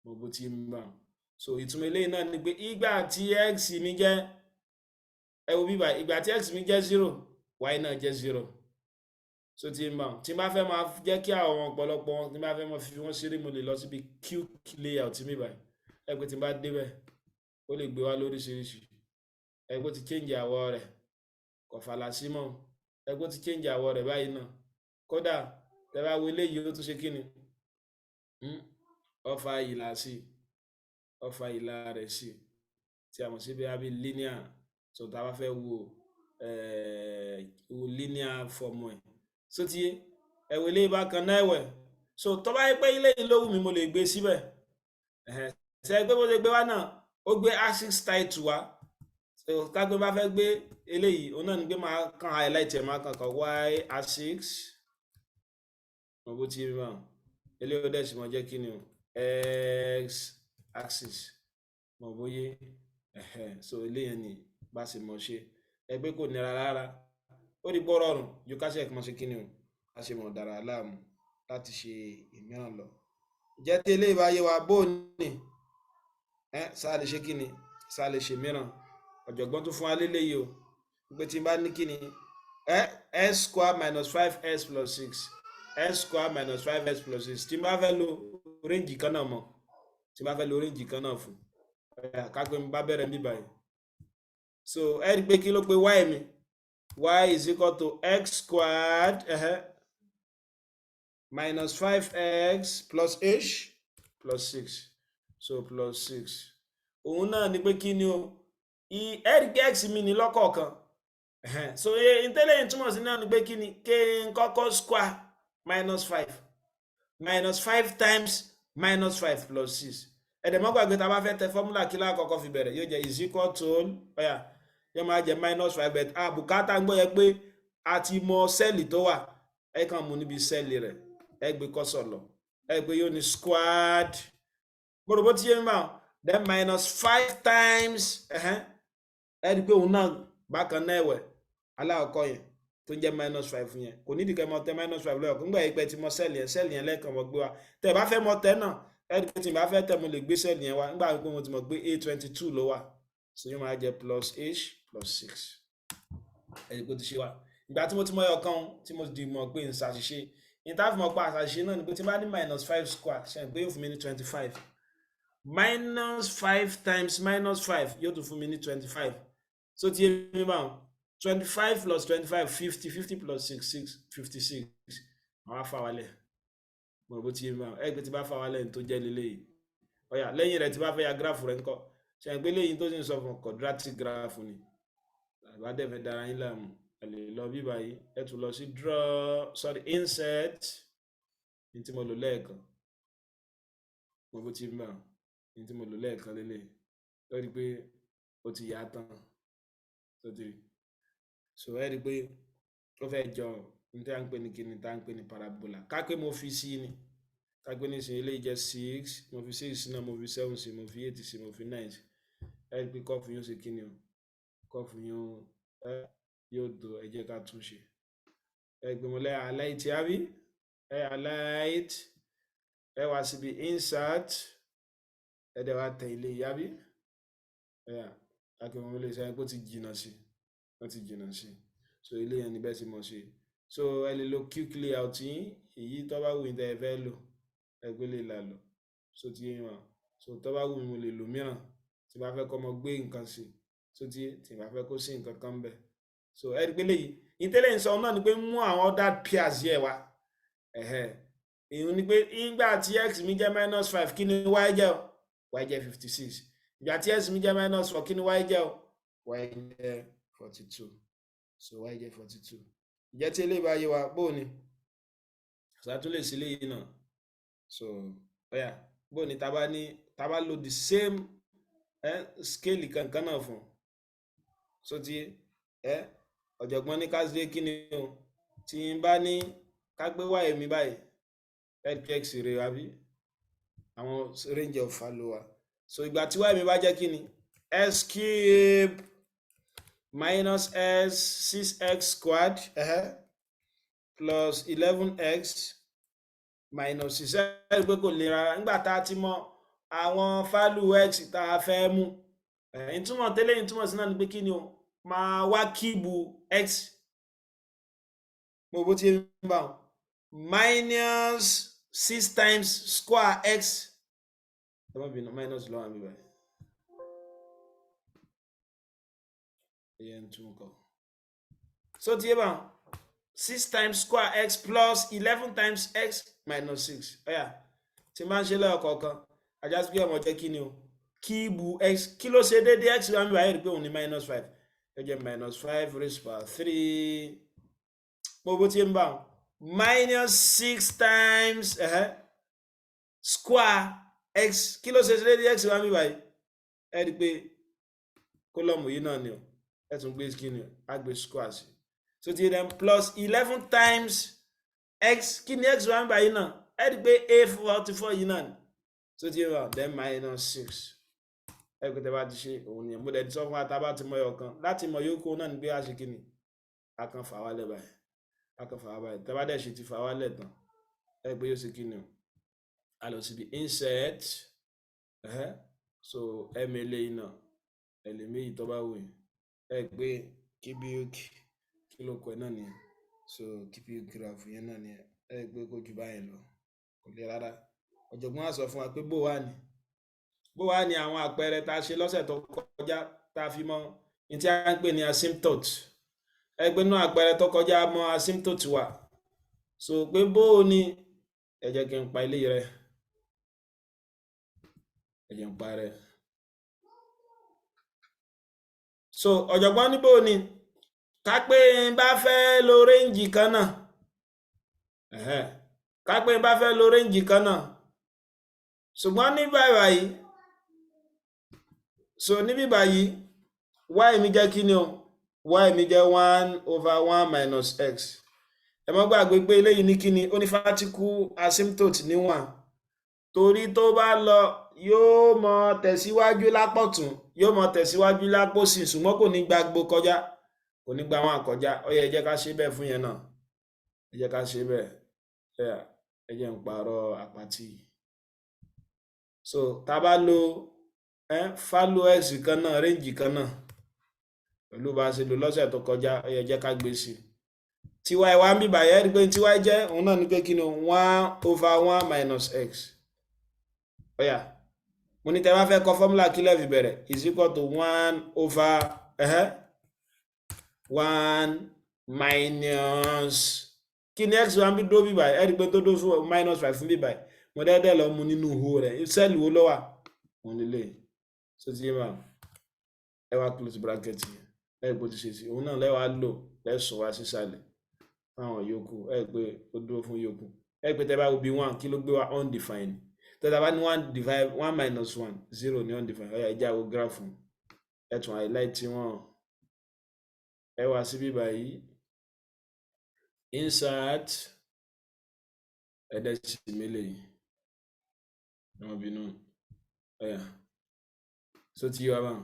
mo bó ti ń bà so ìtumọ̀ eléyìí náà ni pé ìgbà tí x mi jẹ́ ẹ wo bí báyìí ìgbà tí x mi jẹ́ 0 y náà jẹ́ 0 so ti ń bà tí bá fẹ́ máa jẹ́ kí àwọn ọ̀pọ̀lọpọ̀ tí bá fẹ́ máa fi wọ́n ṣeré mo lè lọ síbi quick layout mi báyìí ẹ pé tí bá débẹ̀ ó lè gbé wá lóríṣiríṣi ẹ pé ti change àwọ̀ rẹ̀ kò fàlà sí mọ́ ẹ pé ti change àwọ̀ rẹ̀ báyìí náà kódà tẹ bá wo eléyìí ó tún ṣe kí ni ọfà ìlà sí ọfà ìlà rẹ̀ sí tí a mọ̀ sí bí i linear so tá a bá fẹ́ wo linear form ẹ̀ so ti ẹ wo eléyìí bákan náà ẹ̀wẹ̀ so tó bá yẹ pé eléyìí ló wù mí mo lè gbé síbẹ̀ ṣe gbé bó ṣe gbé wá náà ó gbé axis title wá so kágbé bá fẹ́ gbé eléyìí òun náà ní gbé máa kàn highlight ẹ̀ máa kàn kàn y axis mo bó ti rí wọn eléyìí ó dẹ̀ sì mọ̀ jẹ́ kí ni o x axis mo bóyé so eléyìí ni bá sì mọ̀ ṣe ẹgbẹ́ kò nira rárá ó di gbọ́ rọrùn ju ká ṣe ẹ̀kọ́ mọ̀ ṣe kí ni o a ṣe mọ̀ dára láàmú láti ṣe ìmíràn lọ jẹ́ tí eléyìí bá yé wa bó ní sáà lè ṣe kí ni sáà lè ṣe mìíràn ọ̀jọ̀gbọ́n tó fún wa léléyìí o pé tí n bá ní kí ni s square minus 5s plus 6 s square minus 5s plus 6 tí n bá fẹ́ lo range kan náà mọ̀ tí n bá fẹ́ lo range kan náà fún kápẹ́ mi bá bẹ̀rẹ̀ mi báyìí so ẹ rí pé kí ló pé y mi y is equal to x squared minus 5x plus h plus 6 so plus 6 òun náà ni pé kí ni o x mi ní lọ́kọ̀ọ̀kan so ìtẹ́lẹ̀ túmọ̀ sí náà ni pé kí ni kí n kọ́kọ́ square minus 5 times minus 5 plus 6 ẹ̀dẹ̀ mọ́ gbàgbé tá a bá fẹ́ tẹ fọ́múlà kí lákọ̀ọ́kọ́ fi bẹ̀rẹ̀ yóò jẹ́ is equal to ọ̀yà yóò máa jẹ́ -5 bet àbùkátà ń gbọ́ yẹ pé a ti mọ sẹ́ẹ̀lì tó wà ẹ kàn mú níbi sẹ́ẹ̀lì rẹ̀ ẹ gbé kọ́sọ̀ lọ ẹ gbé yóò ní squared gbọ́dọ̀ bó ti yé mi bá then -5 times ẹ rí i pé òun náà bákan náà ẹ̀wẹ̀ aláwọ̀kọ́ yẹn tó ń jẹ́ -5 yẹn kò nídìí kẹ́ mọ tẹ -5 lọ́yọ̀ nígbà yìí pé ti mọ sẹ́ẹ̀lì yẹn lẹ́ẹ̀kan mọ́ gbé wa tẹ́ ẹ bá fẹ́ mọ tẹ náà ẹ rí i pé tí n bá fẹ́ tẹ mo lè gbé sẹ́ẹ̀lì yẹn wá nígbà pé mo ti mọ̀ pé A22 ló wà so yóò máa jẹ́ +H+6 ẹ rí i pé ó ti ṣe wá ìgbà tí mo ti mọ ẹyọ kan tí mo ti mọ̀ pé n ṣàṣìṣe ní tá a fi mọ̀ pa àṣàṣìṣe náà ni pé tí n bá ní -5 square ṣe pé yóò fún mi ní 25 -5 times -5 yóò tún fún mi ní 25 so ti yé mi báwọn 25 plus 25 50 50 plus 6 56 àwọn afáwálẹ̀ mo rò bó ti yé mi báwọn ẹgbẹ́ tí bá fáwálẹ̀ tó jẹ́ lélẹ́yìí ọ̀yà lẹ́yìn rẹ̀ tí bá fẹ́ ya gráfù rẹ̀ ńkọ́ ṣe pé lẹ́yìn tó sì ń sọ fún quadratic graph ni àbádẹ́fẹ́ dára yín láàmú ẹ lè lọ bí báyìí ẹ tún lọ sí insert ní tí mo lò lẹ́ẹ̀kan mo bó ti ń bá ní tí mo lò lẹ́ẹ̀kan lélẹ̀ ó rí pé ó ti yá tán tó ti rí so ẹ rí pé ó fẹ́ jọ ní tí a ń pè ní kíni tá a ń pè ní parabola ká pé mo fi sí ni ká pé nísìnyí eléyìí jẹ́ 6 mo fi 6 náà mo fi 7 sí mo fi 8 sí mo fi 9 sí ẹ rí pé kọ́ọ̀fù yóò ṣe kíni o kọ́ọ̀fù yóò do ẹ jẹ́ ká tún ṣe ẹ gbé mo lẹ́ highlight àbí ẹ highlight ẹ wá síbi insert ẹ dẹ̀ wá tẹ ilé yàbí ẹ akẹ́kọ̀ọ́ ilé iṣẹ́ pé ó ti jìnnà sí wọ́n ti jìnnà sí so ilé yẹn ni bẹ́ẹ̀ ti mọ̀ ṣe so ẹ lè lo quick layout yín èyí tó bá wù ní tẹ́ ẹ fẹ́ lò ẹ gbé lè là lọ so ti yé wọn so tó bá wù mí mo lè lò mìíràn tí bá fẹ́ kọ́ mọ gbé nǹkan sí so tí bá fẹ́ kó sí nǹkan kan bẹ́ẹ̀ so ẹ rí pé léyìí ìtẹ́lẹ̀ ń sọ náà ni pé mú àwọn other pairs yẹ wá èyí ni pé ìgbà tí x mi jẹ́ -5 kí ni y jẹ́ o y jẹ́ 56 ìgbà tí x mi jẹ́ -4 kí ni y jẹ́ o y jẹ́ 42 so y jẹ́ 42 ìjẹ́ tí eléyìí bá yé wa bó ni ṣàtúnlẹ̀ sí léyìí náà so ọ̀yà bó ni tá bá lo the same scale kankan náà fún so ti ọ̀jọ̀gbọ́n ní ká ṣe kí ni o tí n bá ní ká gbé y mi báyìí x rẹ̀ àbí àwọn range of follower so ìgbà tí y mi bá jẹ́ kí ni x cube minus s 6x squared plus 11x minus 6 ẹ̀ pé kò lè rárá nígbà tá a ti mọ àwọn value x tá a fẹ́ mú ìtumọ̀ tẹ́lẹ̀ ìtumọ̀ sí náà ni pé kí ni o máa wá kíìbù x mo bó ti ń bá wọn minus 6 times square x minus lọ́wọ́ àmì báyìí so ti yé bá wọn 6 times square x plus 11 times x minus 6 ọ̀yà tí máa ń ṣe lẹ́ọ̀kọ̀ọ̀kan ajá sí pé ọmọ jẹ́ kí ni o kíìbù x kí ló ṣe déédéé x wà mí báyìí rí pé òun ní -5 ẹ jẹ́ -5 raised by 3 mo bó ti ń bá wọn -6 times square x kí ló ṣe déédéé x wà mí báyìí ẹ rí pé kólọ́mù yìí náà ni o ẹ tún gbé kí ni o á gbé square sí so ti then plus 11 times x kí ni x wà mí báyìí náà ẹ rí pé A44 yìí náà ni so ti wà then -6 ẹgbẹ́ tẹ́ bá ti ṣe òun ni mo dẹ̀ ti sọ fún wa tá bá ti mọ ẹyọ kan láti mọ yòókù náà ni pé a ṣe kí ni a kan fà wálẹ̀ báyìí a kan fà wá báyìí tẹ́ bá dẹ̀ ṣe ti fà wálẹ̀ tán ẹgbẹ́ yóò ṣe kí ni o a lọ síbi insert so mla náà ẹlẹ́mẹ̀yì tó bá wù yín ẹgbẹ́ cubic kí ló kọ ẹ náà nìyẹn so cubic graph yẹn náà nìyẹn ẹgbẹ́ kó ju báyìí lọ kò lè rárá ọ̀jọ̀gbọ́n á sọ fún wa pé bó wà ní àwọn àpẹẹrẹ tá a ṣe lọ́sẹ̀ tó kọjá tá a fi mọ ní tí a ń pè ní asymptote ẹgbẹ́ náà àpẹẹrẹ tó kọjá mọ asymptote wà so pé bó ni ẹ jẹ́ kí n pa ilé rẹ ẹ jẹ́ n pa rẹ so ọ̀jọ̀gbọ́n ní bó ni ká pé n bá fẹ́ lo range kan náà ká pé n bá fẹ́ lo range kan náà ṣùgbọ́n ní báyìí so níbí báyìí y mi jẹ́ kí ni o y mi jẹ́ 1/1 minus x. ẹ má gbàgbé pé eléyìí ní kí ni ó ní vertical asymptote níwọ̀n, torí tó bá lọ yóò mọ tẹ̀síwájú lápọ̀tún yóò mọ tẹ̀síwájú lápòsì, ṣùgbọ́n kò ní gba gbogbo kọjá, kò ní gba wọn àkọjá. Ó yẹ ẹ jẹ́ ká ṣe bẹ́ẹ̀ fún yẹn náà, ẹ jẹ́ ká ṣe bẹ́ẹ̀. ẹ jẹ́ ń pààrọ̀ àpàtì. So tá bá lo value x kan náà, range kan náà pẹ̀lú bá ṣe lò lọ́sẹ̀ tó kọjá, ó yẹ jẹ́ ká gbé sí tí y wá ń bí báyẹ̀ rí pé tí y jẹ́ òun náà ní pé kí ni 1/1 minus x. ó yá mo ní tẹ́ bá fẹ́ kọ fọ́múlà kí lẹ́ fi bẹ̀rẹ̀ is equal to 1/1 minus kí ni x wá ń bí dó bí báyìí, ẹ rí pé tó dó fún minus 5 fún bí báyìí, mo dẹ́dẹ́ lọ mú nínú ihò rẹ̀, sẹ́ẹ̀lì wo ló wà òun nílé. So ti yé máa ẹ wá close bracket yẹn ẹ bó ti ṣe sí òun náà lẹ́wàá lò lẹ́sùn wá sísàlẹ̀ fáwọn yòókù, ẹ pé ó dúró fún yòókù. ẹ pé tẹ́ bá wo bí 1 kí ló gbé wá undefined, tẹ́tà bá ní 1 minus 1 0 ní undefined. ọ̀yà ìjà wo graph fún ẹ tún highlight wọn, ẹ wá síbí báyìí insert ẹ̀dẹ́sì mélòó yìí wọn bínú. ọ̀yà so ti yọ abáwọn,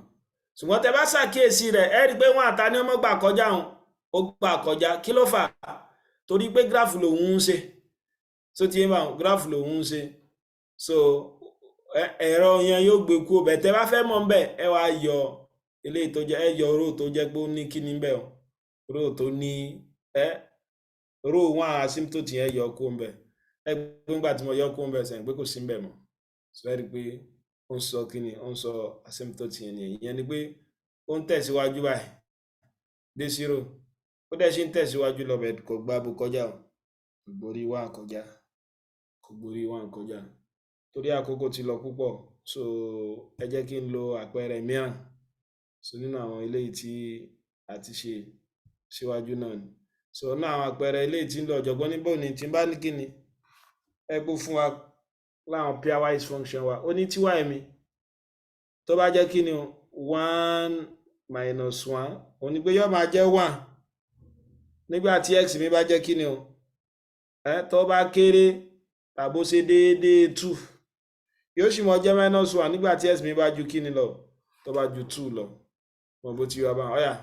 ṣùgbọ́n tẹ́ bá ṣàkíyèsí rẹ̀ ẹ rí pé wọ́n àta ní ọmọ gbà kọjá òun, ó gbà kọjá. kí ló fà á? torí pé graph lòun ń ṣe. so ti yé báwọn graph lòun ń ṣe, so ẹ̀rọ yẹn yóò gbé kú ọbẹ̀. tẹ́ bá fẹ́ mọ̀ bẹ́ẹ̀ ẹ wá yọ eléyìí tó jẹ́ ẹ yọ row tó jẹ́ pé ó ní kíní bẹ́ẹ̀ o, row tó ní row 1 asymptote yẹn yọ kú ọbẹ̀. ẹ gbé nígbà tí mo yọ kú ọbẹ̀ sẹ́yìn pé kò sí bẹ́ẹ̀ mọ́, so ẹ rí pé ó ń sọ kíni, ó ń sọ asymptote yẹn nìyẹn. ìyẹn ni pé ó ń tẹ̀síwájú báyìí dé 0, ó dẹ̀ ṣe ń tẹ̀síwájú lọ bẹ̀ kò gbá bó kọjá o, kò gborí 1 kọjá, kò gborí 1 kọjá. torí àkókò ti lọ púpọ̀, so ẹ jẹ́ kí n lo àpẹẹrẹ mìíràn so nínú àwọn eléyìí tí a ti ṣe síwájú náà ni. so náà àwọn àpẹẹrẹ eléyìí tí ń lọ ọ̀jọ̀gbọ́n níbò ní tí ń bá ní kíni ẹ gbó fún wa láwọn pairwise function wa. ó ní tí y mi tó bá jẹ́ kíni 1 minus 1 ó ní pé yóò máa jẹ́ 1 nígbà tí x mi bá jẹ́ kíni tó bá kéré tàbó ṣe déédéé 2, yóò sì mọ jẹ́ minus 1 nígbà tí x mi bá ju kíni lọ, tó bá ju 2 lọ. wọn bó ti yọ bá ọ̀yà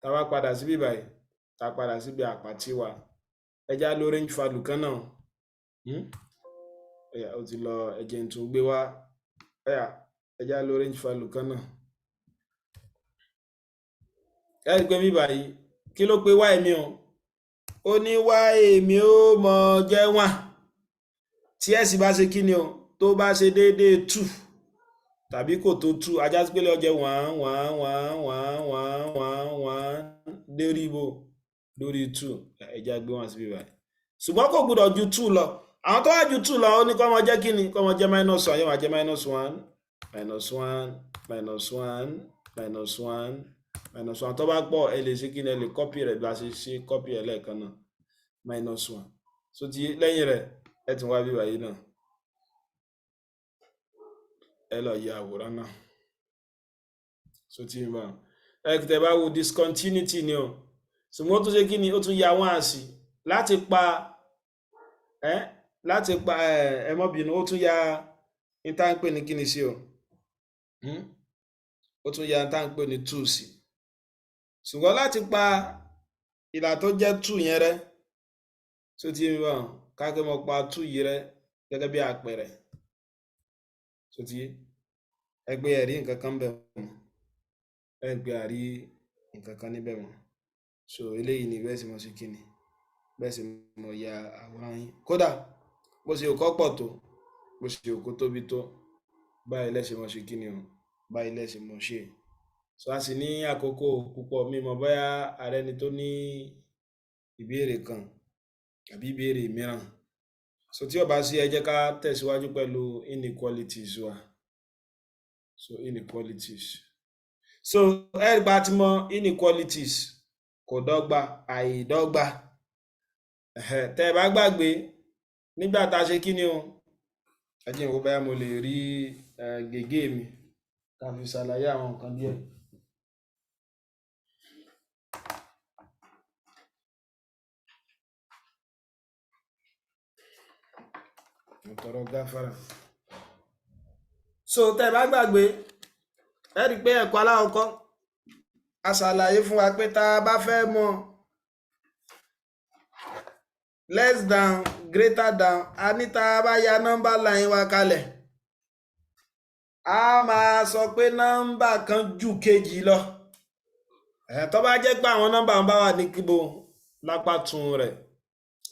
tá bá padà síbí báyìí, tá padà síbi àpàtì wa, ẹjá ló range value kan náà. ọ̀yà ó ti lọ, ẹjẹ́ ń tún gbé wá. ọ̀yà ẹjá ló range value kan náà. ẹ rí pé bí báyìí kí ló pé y mi o, ó ní y mi ó mọ jẹ́ 1 tí x bá ṣe kíni o, tó bá ṣe déédéé 2 tàbí kò tó 2, ajá sí pé lè jẹ́ 1 1 1 1 1 1 1 lórí ibo lórí 2. ẹjá gbé wọn síbí báyìí, ṣùgbọ́n kò gbọdọ̀ ju 2 lọ. àwọn tó wá ju 2 lọ ó ní kó mọ jẹ́ kíni, kó mọ jẹ́ minus 1, yóò máa jẹ́ minus 1 minus 1 minus 1 minus 1 minus 1. tó bá pọ̀ ẹ lè ṣe kíni, ẹ lè copy rẹ̀ bí a ṣe ṣe copy ẹ̀ lẹ́ẹ̀kan náà minus 1. so ti lẹ́yìn rẹ̀ ẹ tún wá bí báyìí náà, ẹ lọ yẹ àwòrán náà. so ti bá ẹ tẹ́ bá wo discontinuity ni o, ṣùgbọ́n ó tún ṣe kíni, ó tún ya wọ́n àṣì láti pa ẹ mọ́ bínú, ó tún ya ìtànpé ní kíni sí o, ó tún ya ìtànpé ní 2 sí, ṣùgbọ́n láti pa ìlà tó jẹ́ 2 yẹn rẹ́. so ti bá káàkiri mọ́ pa 2 yìí rẹ́ gẹ́gẹ́ bí àpẹẹrẹ. so ti ẹgbẹ́ ẹ̀rí nǹkan kan bẹ̀ wọ́n, ẹgbẹ́ àrí nǹkan kan níbẹ̀ wọ́n. so eléyìí ni bẹ́ẹ̀ sì mọ̀ sí kíni, bẹ́ẹ̀ sì mọ̀ ya àwòrán yín. kódà bó ṣe òkọ́ pọ̀ tó, bó ṣe òkó tóbi tó, báyìí lẹ́sẹ̀ mọ̀ sí kíni o, báyìí lẹ́sẹ̀ mọ̀ ṣe. so a sì ní àkókò púpọ̀, mímọ̀ bóyá ààrẹ ni tó ní ìbéèrè kan àbí ìbéèrè mìíràn. so tí ó bá sí ẹ jẹ́ ká tẹ̀síwájú pẹ̀lú inequalities wa. so inequalities, so ẹ bá ti mọ̀ inequalities, kò dọ́gba, àìdọ́gba. tẹ́ ẹ bá gbàgbé nígbà tá a ṣe kíni o, ẹ jẹ́ n wò bóyá mo lè rí gègé mi ká fi ṣàlàyé àwọn nǹkan díẹ̀. mo tọrọ gáfárà. so tẹ́ bá gbàgbé ẹ rí pé ẹ̀kọ́ aláwọ̀kọ́ a ṣàlàyé fún wa pé tá a bá fẹ́ mọ̀ less than greater than a ní tá a bá ya nọ́mbà line wa kalẹ̀ a máa sọ pé nọ́mbà kan ju kejì lọ tó bá jẹ́ pé àwọn nọ́mbà ń bá wà ní kíbo lápá tún rẹ̀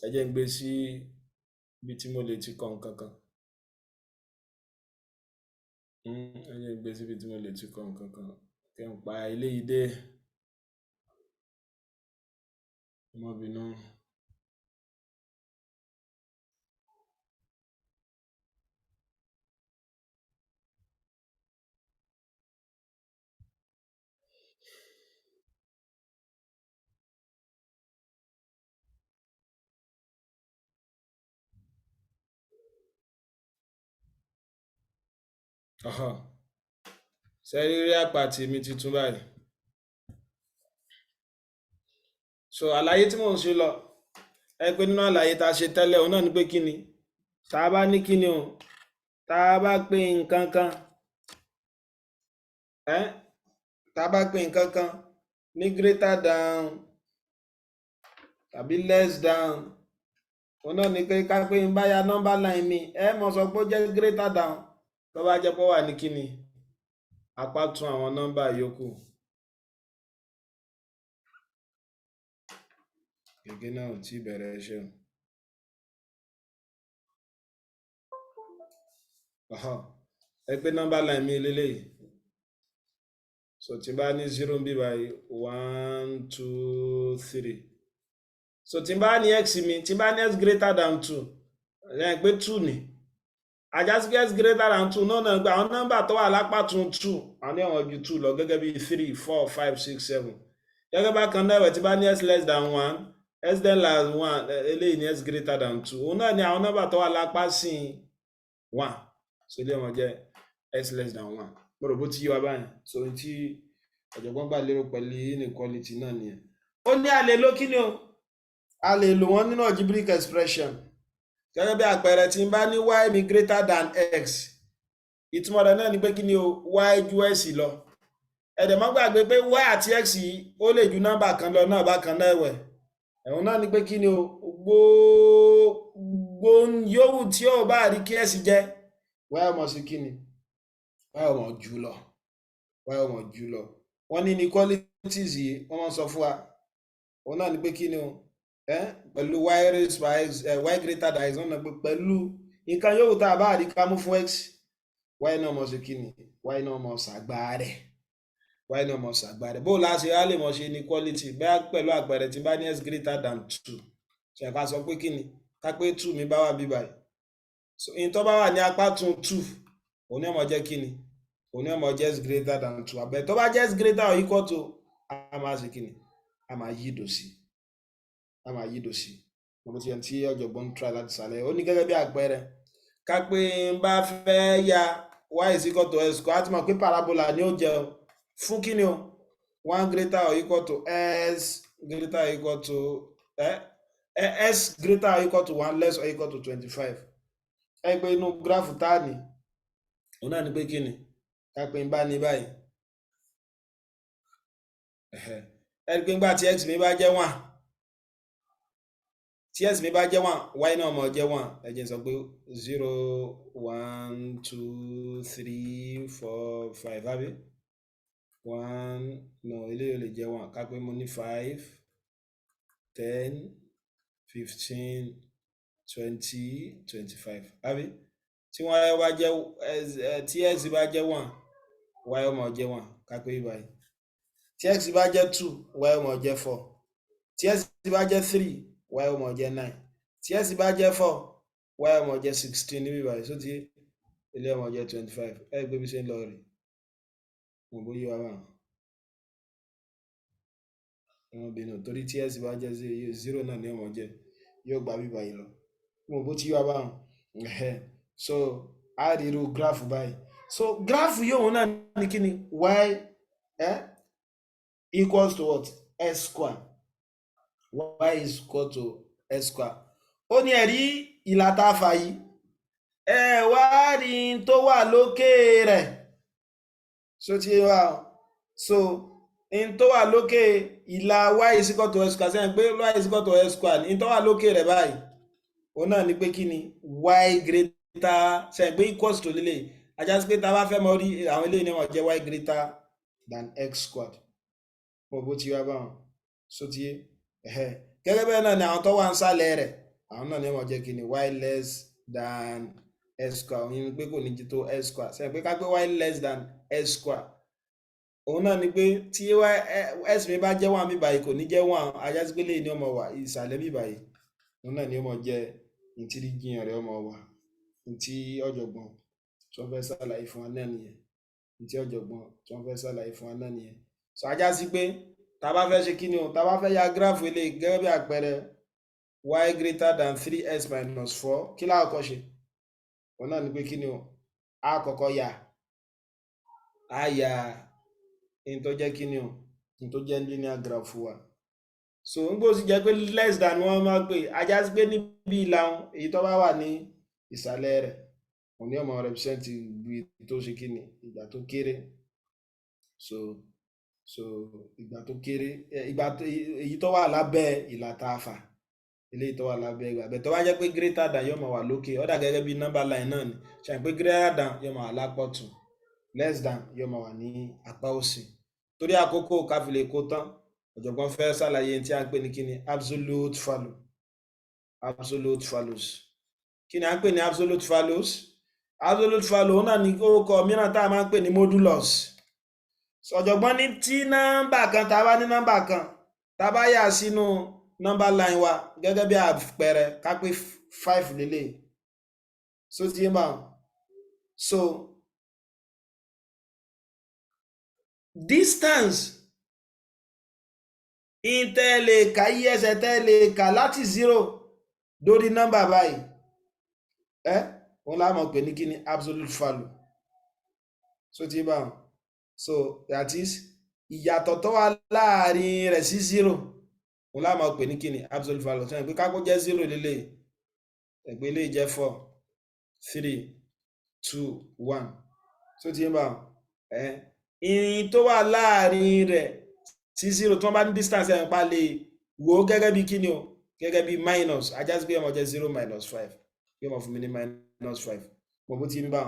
ẹ jẹ́ ń gbé sí ibi tí mo lè ti kọ nǹkan kan. ẹ jẹ́ ń gbé sí ibi tí mo lè ti kọ nǹkan kan kí n pa eléyìí dé. ọmọbìnrin sẹ́rí rí àpàtì mi tuntun báyìí. so àlàyé tí mò ń ṣe lọ ẹ pé nínú àlàyé tá a ṣe tẹ́lẹ̀ òun náà ni pé kí ni tá a bá ní kí ni o tá a bá pè nǹkan kan tá a bá pè nǹkan kan ní greater than tàbí less than òun náà ni pé ká pé ń bá ya nọ́mbà line mi ẹ mọ̀ sọ pé ó jẹ́ greater than tó bá jẹ́ pé ó wà ní kí ni apá tún àwọn nọ́mbà yòókù. gègé náà ò tí bẹ̀rẹ̀ iṣẹ́ o. ẹ pé nọ́mbà line mi lélẹ́yìí so tí n bá ní 0 ń bí báyìí 1 2 3 so tí n bá ní x mi tí n bá ní x greater than 2 lẹ́yìn pé 2 ni àjásí x greater than 2 náà gba àwọn nọ́mbà tó wà lápá tún 2 àwọn ní àwọn ju 2 lọ gẹ́gẹ́ bí 3 4 5 6 7 gẹ́gẹ́ bá kan náà tí bá ní x less than 1 x then less 1 eléyìí ní x greater than 2 òun náà ní àwọn nọ́mbà tó wà lápá sí 1 so ilé wọn jẹ́ x less than 1 mo rò bó ti yí wa báyìí so ohun tí ọ̀jọ̀gbọ́n gbà lérò pẹ̀lú inequality náà nìyẹn. ó ní a lè lo kí ni o a lè lò wọ́n nínú algebraic expression gẹ́gẹ́ bí àpẹẹrẹ tí n bá ní y mi greater than x ìtumọ̀ rẹ̀ náà ni pé kí ni o y ju x lọ ẹ̀dẹ̀ má gbàgbé pé y àti x yìí ó lè ju nọ́mbà kan lọ náà bákan náà ẹ̀wẹ̀ ẹ̀hún náà ni pé kí ni o gbogbo yòówù tí ó bá rí kí x jẹ́ y ọmọ sí kí ni y ọmọ jù lọ y ọmọ jù lọ wọ́n ní inequalities yìí wọ́n máa sọ fún wa òun náà ni pé kí ni o pẹ̀lú y raised by x y greater than x wọ́n náà pé pẹ̀lú nǹkan yòówù tá a bá rí ká mú fún x y náà mọ̀ sí kí ni y náà mọ̀ ṣàgbá rẹ̀ y náà mọ̀ ṣàgbá rẹ̀ bó láti á lè mọ̀ ṣe inequality bẹ́ẹ̀ pẹ̀lú àpẹẹrẹ tí bá ní x greater than 2 ṣe ká sọ pé kí ni ká pé 2 mi bá wà bí báyìí so in tó bá wà ní apá tún 2 òun náà mọ̀ jẹ́ kí ni òun náà mọ̀ jẹ́ x greater than 2 àbẹ̀ tó bá jẹ́ x greater or equal to a máa ṣe kí ni a máa yí ìdò sí mo ti yẹn tí ọ̀jọ̀gbọ́n ń try láti ṣàlàyé ó ní gẹ́gẹ́ bí àpẹẹrẹ ká pé n bá fẹ́ ya y is equal to x kó á ti mọ̀ pé parabola ni ó jẹ́ fún kí ni o 1 greater or equal to s greater or equal to s greater or equal to 1 less or equal to 25 ẹ pé inú gíráfù tá a ní òun náà ni pé kí ni ká pé n bá ní báyìí ẹ pé nígbà tí x mi bá jẹ́ 1 tí x mi bá jẹ́ 1 y náà mọ̀ jẹ́ 1 ẹ jẹ́ sọ pé 0 1 2 3 4 5 àbí 1 no eléyìí lè jẹ́ 1 ká pé mo ní 5 10 15 20 25 àbí tí wọ́n bá jẹ́ tí x bá jẹ́ 1 y ọmọ jẹ́ 1 ká pé báyìí tí x bá jẹ́ 2 y ọmọ jẹ́ 4 tí x bá jẹ́ 3 y ọmọ jẹ́ 9 tí x bá jẹ́ 4 y ọmọ jẹ́ 16 níbí báyìí so tí ilé ọmọ jẹ́ 25 ẹ gbé bí ṣe ń lọ rí mo bóyá wà wà ọmọbìnrin torí tí x bá jẹ́ 0 náà ní ọmọ jẹ́ yóò gba bí báyìí lọ mo bó tí wà wà so a rí irú graph báyìí so graph yóò náà ní kí ni y equals to what? S square. Y is equal to S square. Ó ní ẹ̀rí ìlà tá a fà yìí ẹ wá rí tó wà lókè rẹ̀ so ti yé wa so in tó wà lókè ìlà y is equal to S square sẹ́yìn pé y is equal to S square in tó wà lókè rẹ̀ báyìí òun náà ni pé kí ni y greater sẹ́yìn pé equals to lélẹ̀ ajá sí pé tá a bá fẹ́ mọ rí àwọn eléyìí ni wọ́n jẹ́ y greater than x squared mo bó ti wá báwọn so ti yé gẹ́gẹ́ bẹ́ẹ̀ náà ni àwọn tó wà ń sálẹ̀ rẹ̀ àwọn náà ni wọ́n jẹ́ kí ni y less than s square òun ni pé kò ní jí tó s square sẹ́yìn pé ká pé y less than s square òun náà ni pé tí s mi bá jẹ́ 1 mi báyìí kò ní jẹ́ 1 ajá sí pé lẹ́yìn ni ọmọ wà ìsàlẹ̀ bí báyìí òun náà ni ọmọ jẹ́ ìtìrí jiyàn rẹ̀ ọmọ wà tí ọ̀jọ̀gbọ́n tí wọ́n fẹ́ ṣàlàyé fún wa náà nìyẹn tí ọ̀jọ̀gbọ́n tí wọ́n fẹ́ ṣàlàyé fún wa náà nìyẹn so ajá sí pé tá bá fẹ́ ṣe kí ni o tá bá fẹ́ ya graph eléyìí gẹ́gẹ́ bí àpẹẹrẹ y greater than 3s minus 4 kí láàkọ́ ṣe òun náà ni pé kí ni o a kọ́kọ́ ya in tó jẹ́ kí ni o in tó jẹ́ linear graph wa so ń gbọ́ sí jẹ́ pé less than wọ́n máa pè ajá sí pé níbi ìlànà èyí tó bá wà ní ìsàlẹ̀ rẹ̀ òun ni ọmọ represent ibi tó ṣe kí ni ìgbà tó kéré so ìgbà tó kéré èyí tó wà lábẹ́ ìlà tá a fà eléyìí tó wà lábẹ́ ìgbà bẹ́ẹ̀ tó bá jẹ́ pé greater than yóò máa wà lókè ó dà gẹ́gẹ́ bí number line náà ni ṣe pé greater than yóò máa wà lápá ọ̀tún less than yóò máa wà ní apá òsì torí àkókò káfílẹ̀ kó tán ọ̀jọ̀gbọ́n fẹ́ ṣàlàyé tí a ń pè ní kíni absolute value absolute values kí ni a ń pè ní absolute values absolute value ó náà ní orúkọ mìíràn tá a máa ń pè ní modulus ọ̀jọ̀gbọ́n ní tí nọ́mbà kan tá a bá ní nọ́mbà kan tá a bá yà sínú number line wa gẹ́gẹ́ bí àpẹẹrẹ ká pé 5 lélẹ̀ so ti yé máa so distance ìtẹ̀lẹ̀ ká ẹsẹ̀ tẹ̀lẹ̀ ká láti 0 dórí nọ́mbà báyìí òun la mọ̀ pé ní kí ni absolute value so ti yé máa so that is ìyàtọ̀ tó wà láàrin rẹ̀ sí 0 òun la máa pè ní kíni absolute value tó yẹ pé kákó jẹ́ 0 lélẹ̀ ẹgbẹ́ ilé jẹ́ 4 3 2 1 so ti yé bá ìrìn tó wà láàrin rẹ̀ sí 0 tó wọ́n bá ní distance ẹ̀ ń pa lè wò ó gẹ́gẹ́ bí kíni o gẹ́gẹ́ bí minus ajá sí pé ọmọ jẹ́ 0 minus 5 yóò mọ̀ fún mi ní minus 5 mo bó ti yé bá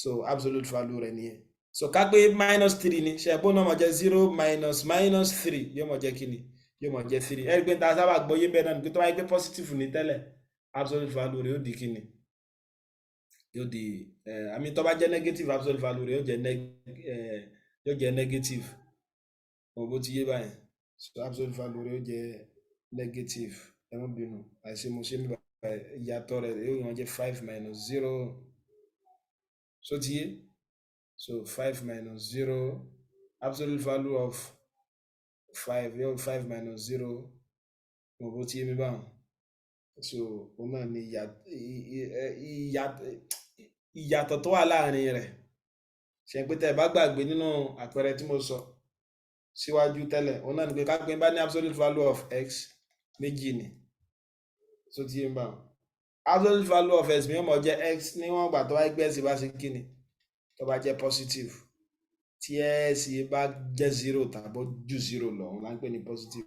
so absolute value rẹ̀ nìyẹn so ká pé minus 3 ni ṣe ẹ̀bùn náà mọ̀ jẹ́ 0 minus 3 yóò mọ̀ jẹ́ kíni yóò mọ̀ jẹ́ 3 ẹ̀rí pé ta sábà gbọ́ yé bẹ́ẹ̀ náà nígbà tó wáyé pé positive ní tẹ́lẹ̀ absolute value rẹ̀ yóò di kíni yóò di àmì tó bá jẹ́ negative absolute value rẹ̀ yóò jẹ́ negative mo bó ti yé báyìí so absolute value rẹ̀ yóò jẹ́ negative ẹ̀rọ bínú àìsí mo ṣe nígbà ìyàtọ̀ rẹ̀ yóò wọ́n jẹ́ 5 minus 0 so ti yé so 5 minus 0 absolute value of 5 yóò 5 minus 0 mo bó ti yé mi báwọn so òun náà ni ìyàtọ̀ tó wà láàrin rẹ̀ ṣe pé tẹ́ bá gbàgbé nínú àpẹẹrẹ tí mo sọ síwájú tẹ́lẹ̀ òun náà ni pé ká pé bá ní absolute value of x méjì ni so ti yé mi báwọn absolute value of x mi yóò mọ̀ jẹ́ x níwọ̀n ìgbà tó wáyé gbé sí bá ṣe kíni tó bá jẹ́ positive tí s bá jẹ́ 0 tàbí ju 0 lọ òun là ń pè ní positive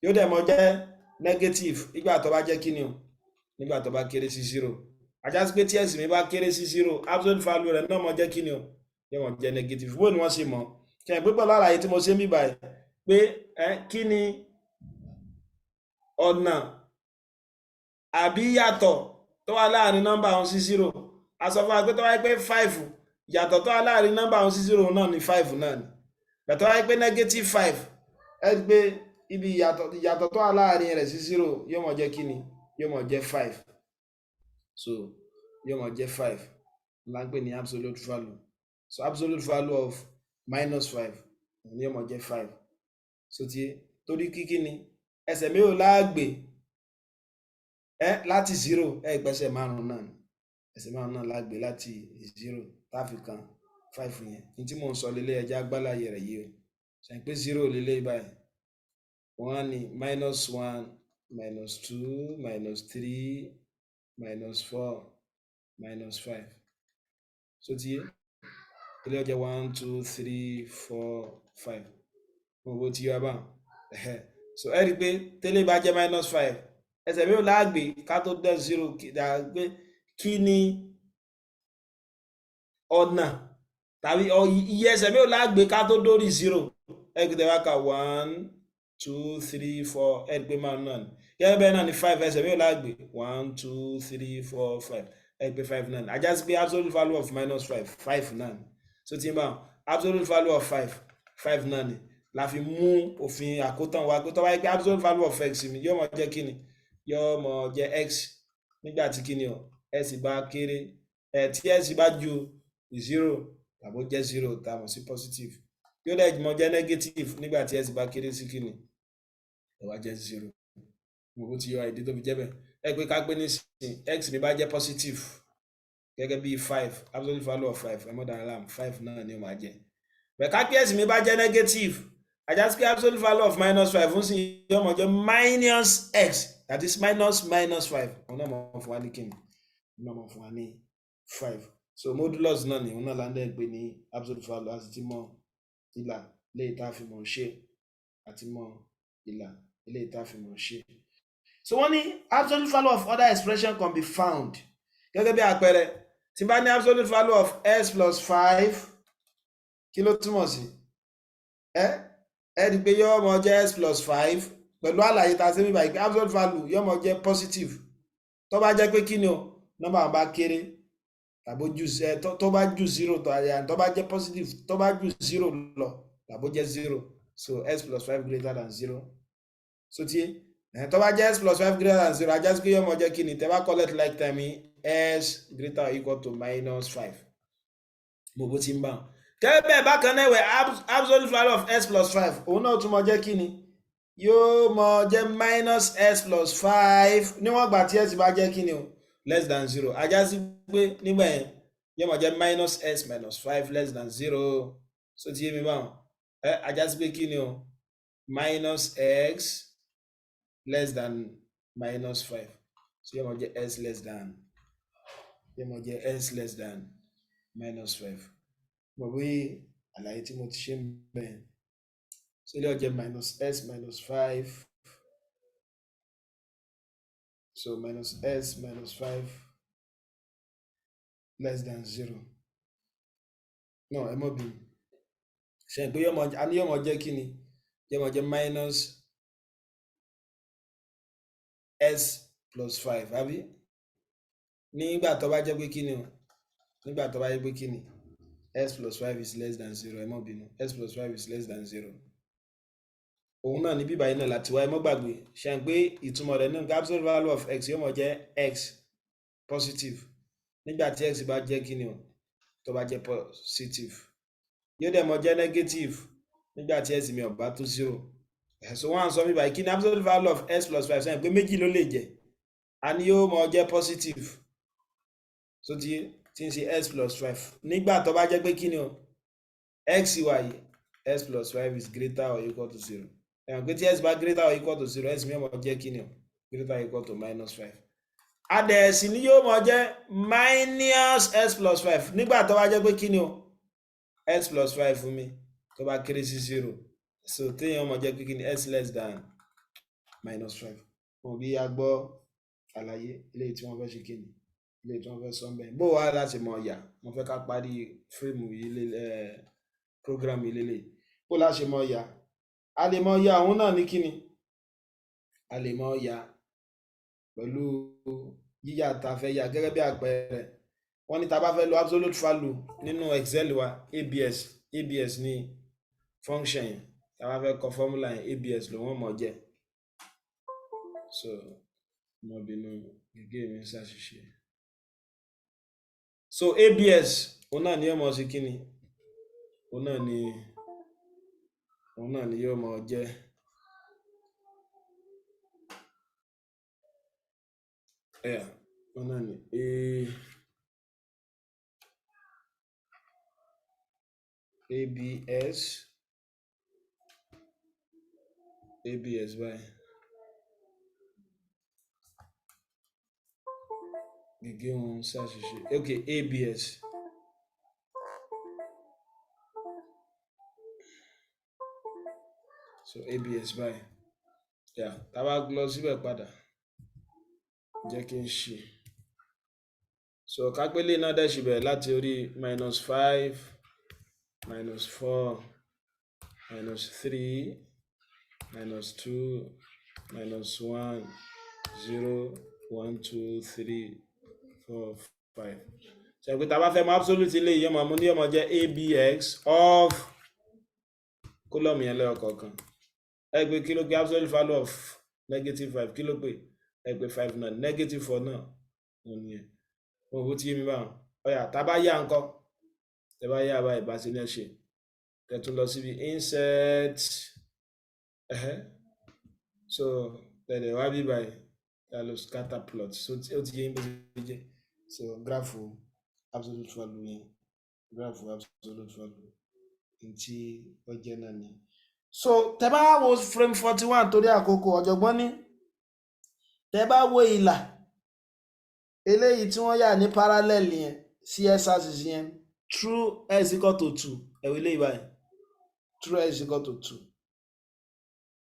yóò dẹ̀ mọ̀ jẹ́ negative nígbà tó bá jẹ́ kíni o nígbà tó bá kéré sí 0 ajá sí pé tí s mi bá kéré sí 0 absolute value rẹ̀ náà mọ̀ jẹ́ kíni o yóò mọ̀ jẹ́ negative bó ni wọ́n ṣe mọ̀ kí ẹ̀ pípọ̀ lára yìí tí mo ṣe ń bí báyìí pé kí ni ọ̀nà àbí yàtọ̀ tó wà láàrin nọ́mbà ọ̀hún sí 0 a sọ fún wa pé tó wáyé pé 5 yàtọ̀ tó wà láàrin nọ́mbà ọ̀hún sí 0 náà ni 5 náà ni bẹ̀tọ̀ wáyé pé negative 5 ẹ gbé ibi ìyàtọ̀ tó wà láàrin rẹ̀ sí 0 yóò mọ̀ jẹ́ kíni yóò mọ̀ jẹ́ 5 so yóò mọ̀ jẹ́ 5 la ń pè ní absolute value so absolute value of minus 5 ni yóò mọ̀ jẹ́ 5 so ti torí kíkí ni ẹsẹ̀ mélòó láàgbé láti 0 gbẹ́sẹ̀ márùn náà ẹsẹ̀ márùn náà láàgbé láti 0 táfi kan 5 yẹn ní tí mò ń sọ lélẹ̀ ẹja gbálàyé rẹ̀ yìí o ṣe pé 0 lélẹ̀ báyìí 1 ni -1 -2 -3 -4 -5 so ti yé ilé ọjọ́ 1 2 3 4 5 mo bó ti yọ abá so ẹ rí i pé tẹ́lẹ̀ bá jẹ́ -5 ẹsẹ̀ mi ò láàgbé ká tó dẹ́ 0 pé kí ni ọ̀nà tàbí iye ẹsẹ̀ mi ò láàgbé ká tó dórí 0 ẹ rí i pé wá ka 1 2 3 4 ẹ rí i pé máa náà ni gẹ́gẹ́ bẹ́ẹ̀ náà ni 5 ẹsẹ̀ mi ò láàgbé 1 2 3 4 5 ẹ rí i pé 5 náà ni ajá sí pé absolute value of -5 5 náà ni so tí n bá absolute value of 5 náà ni la fi mú òfin àkótán wa pé tó bá yẹ pé absolute value of x mi yóò mọ jẹ́ kíni yóò mọ jẹ́ x nígbà tí kíni o s bá kéré tí s bá ju 0 tàbí jẹ́ 0 tá a mọ̀ sí positive yóò dẹ̀ mọ jẹ́ negative nígbà tí s bá kéré sí kíni ẹ wá jẹ́ 0 mo bó ti yọ àìdí tó fi jẹ́ bẹ́ẹ̀ ẹ pé ká pé nísìnyí x mi bá jẹ́ positive gẹ́gẹ́ bí 5 absolute value of 5 ẹ mọ̀ dára láàmú 5 náà ni ó máa jẹ́ bẹ́ẹ̀ ká pé s mi bá jẹ́ negative ajá sí pé absolute value of -5 ń sìn yóò mọ̀ jẹ́ minus x that is -5 òun náà mọ̀ fún wa ní kíni òun náà mọ̀ fún wa ní 5 so modulus náà ni òun náà láńdẹ́ pé ní absolute value àti tí mọ̀ ìlà léyìí tá a fi mọ̀ ṣe àti mọ̀ ìlà léyìí tá a fi mọ̀ ṣe so wọ́n ní absolute value of other expression can be found gẹ́gẹ́ bí àpẹẹrẹ tí bá ní absolute value of s plus 5 kí ló túmọ̀ sí ẹ rí i pé yóò mọ jẹ́ s plus 5 pẹ̀lú àlàyé tá a ṣe bíbá yìí pé absolute value yóò mọ jẹ́ positive tó bá jẹ́ pé kí ni o nọ́mbà wọn bá kéré tàbó ju tó bá ju 0 tó bá jẹ́ positive tó bá ju 0 lọ tàbó jẹ́ 0 so s plus 5 greater than 0 so tí tó bá jẹ́ s plus 5 greater than 0 ajá sí pé yóò mọ jẹ́ kí ni tẹ́ bá collect like time s greater or equal to -5 mo bó ti ń bá kẹ́bẹ̀ bákan náà wẹ̀ absolute value of s plus 5 òun náà tún mọ jẹ́ kí ni yóò mọ jẹ́ -s plus 5 níwọ̀n gbà tí s bá jẹ́ kí ni o less than 0 ajá sí pé nígbà yẹn yóò mọ jẹ́ -s minus 5 less than 0 so ti yé mi báwọn ajá sí pé kí ni o -x less than -5 so yóò mọ jẹ́ s less than yóò mọ jẹ́ s less than -5 mo bí àlàyé tí mo ti ṣe ń bẹ̀ so ilé ọjẹ́ -s minus 5 so -s minus 5 less than 0 no ẹ mọ̀ bí ṣe pé yóò mọ jẹ́ kí ni yóò mọ jẹ́ -s plus 5 àbí nígbà tó bá jẹ́ pé kí ni o nígbà tó bá jẹ́ pé kí ni s plus 5 is less than 0 ẹ mọ̀ bínú s plus 5 is less than 0 òun náà ní bíbá yìí náà láti wá ẹ mọ́ gbàgbé ṣe pé ìtumọ̀ rẹ̀ náà absolute value of x yóò mọ̀ jẹ́ x positive nígbà tí x bá jẹ́ kí ni o tó bá jẹ́ positive yóò dẹ̀ mọ̀ jẹ́ negative nígbà tí s mi ò bá tó 0 so wọ́n á sọ bíbá yìí kí ni absolute value of s plus 5 sẹ́yìn pé méjì ló lè jẹ́ a ní yóò mọ̀ jẹ́ positive so tí ń ṣe s plus 5 nígbà tó bá jẹ́ pé kí ni o x wà yìí s plus 5 is greater or equal to 0 ẹ̀wọ̀n pé tí s bá greater or equal to 0 s mi mọ̀ jẹ́ kí ni o greater or equal to -5 adẹ̀ẹ̀sì ni yóò mọ̀ jẹ́ -s plus 5 nígbà tó bá jẹ́ pé kí ni o s plus 5 fún mi tó bá kéré sí 0 so téèyàn mọ̀ jẹ́ pé kí ni s less than -5 mo bí a gbọ́ àlàyé eléyìí tí wọ́n fẹ́ ṣe kí ni ilé tí wọ́n fẹ́ sọ bẹ́ẹ̀ bó wá láti mọ̀ ọ̀yà mo fẹ́ ká parí fíìmù yìí program yìí lélẹ̀ bó láti mọ̀ ọ̀yà a lè mọ̀ ọ̀yà òun náà ní kíni a lè mọ̀ ọ̀yà pẹ̀lú yíyà tá a fẹ́ yà gẹ́gẹ́ bí àpẹẹrẹ wọ́n ní tá a bá fẹ́ lo absolute value nínú Excel wa abs ní function yẹn tá a bá fẹ́ kọ formula yẹn abs ló wọ́n mọ̀ jẹ́ so mo bínú gègé mi ṣàṣìṣe. So abs òun náà ni yóò mọ̀ sí kíni òun náà ni yóò mọ̀ jẹ́ òun náà ni ABS báyìí gègé wọn ṣàṣìṣe okay ABS so ABS báyìí tá bá lọ síbẹ̀ padà jẹ́ kí n ṣe so kápẹ́lẹ́ náà dẹ̀ ṣe bẹ̀rẹ̀ láti orí -5 -4 -3 -2 -1 0 1 2 3 4 5 ṣe pé tá bá fẹ́ mọ̀ absolute ilé yìí mọ̀ mú ní ọmọ jẹ́ ABX of kólọ́mù yẹn lẹ́yọkọ̀ọ̀kan ẹgbẹ́ kí ló pé absolute value of -5 kí ló pé ẹgbẹ́ 5 náà -4 náà òun yẹn owó tí mi bá ọ̀yà tá bá yá nǹkan tẹ́ bá yá báyìí bá sí ní ṣe tẹ́ lọ síbi insert so tẹ̀lé wá bí báyìí tá lọ scatter plot so ó ti yé bó ti jẹ́ so graph absolute value yẹn graph absolute value tí ó jẹ́ náà ni so tẹ́ bá wo frame 41 torí àkókò ọ̀jọ̀gbọ́n ní tẹ́ bá wo ìlà eléyìí tí wọ́n yà ní parallel yẹn sí x-axis yẹn true x equal to 2 ẹ̀wọ̀ eléyìí báyìí true x equal to 2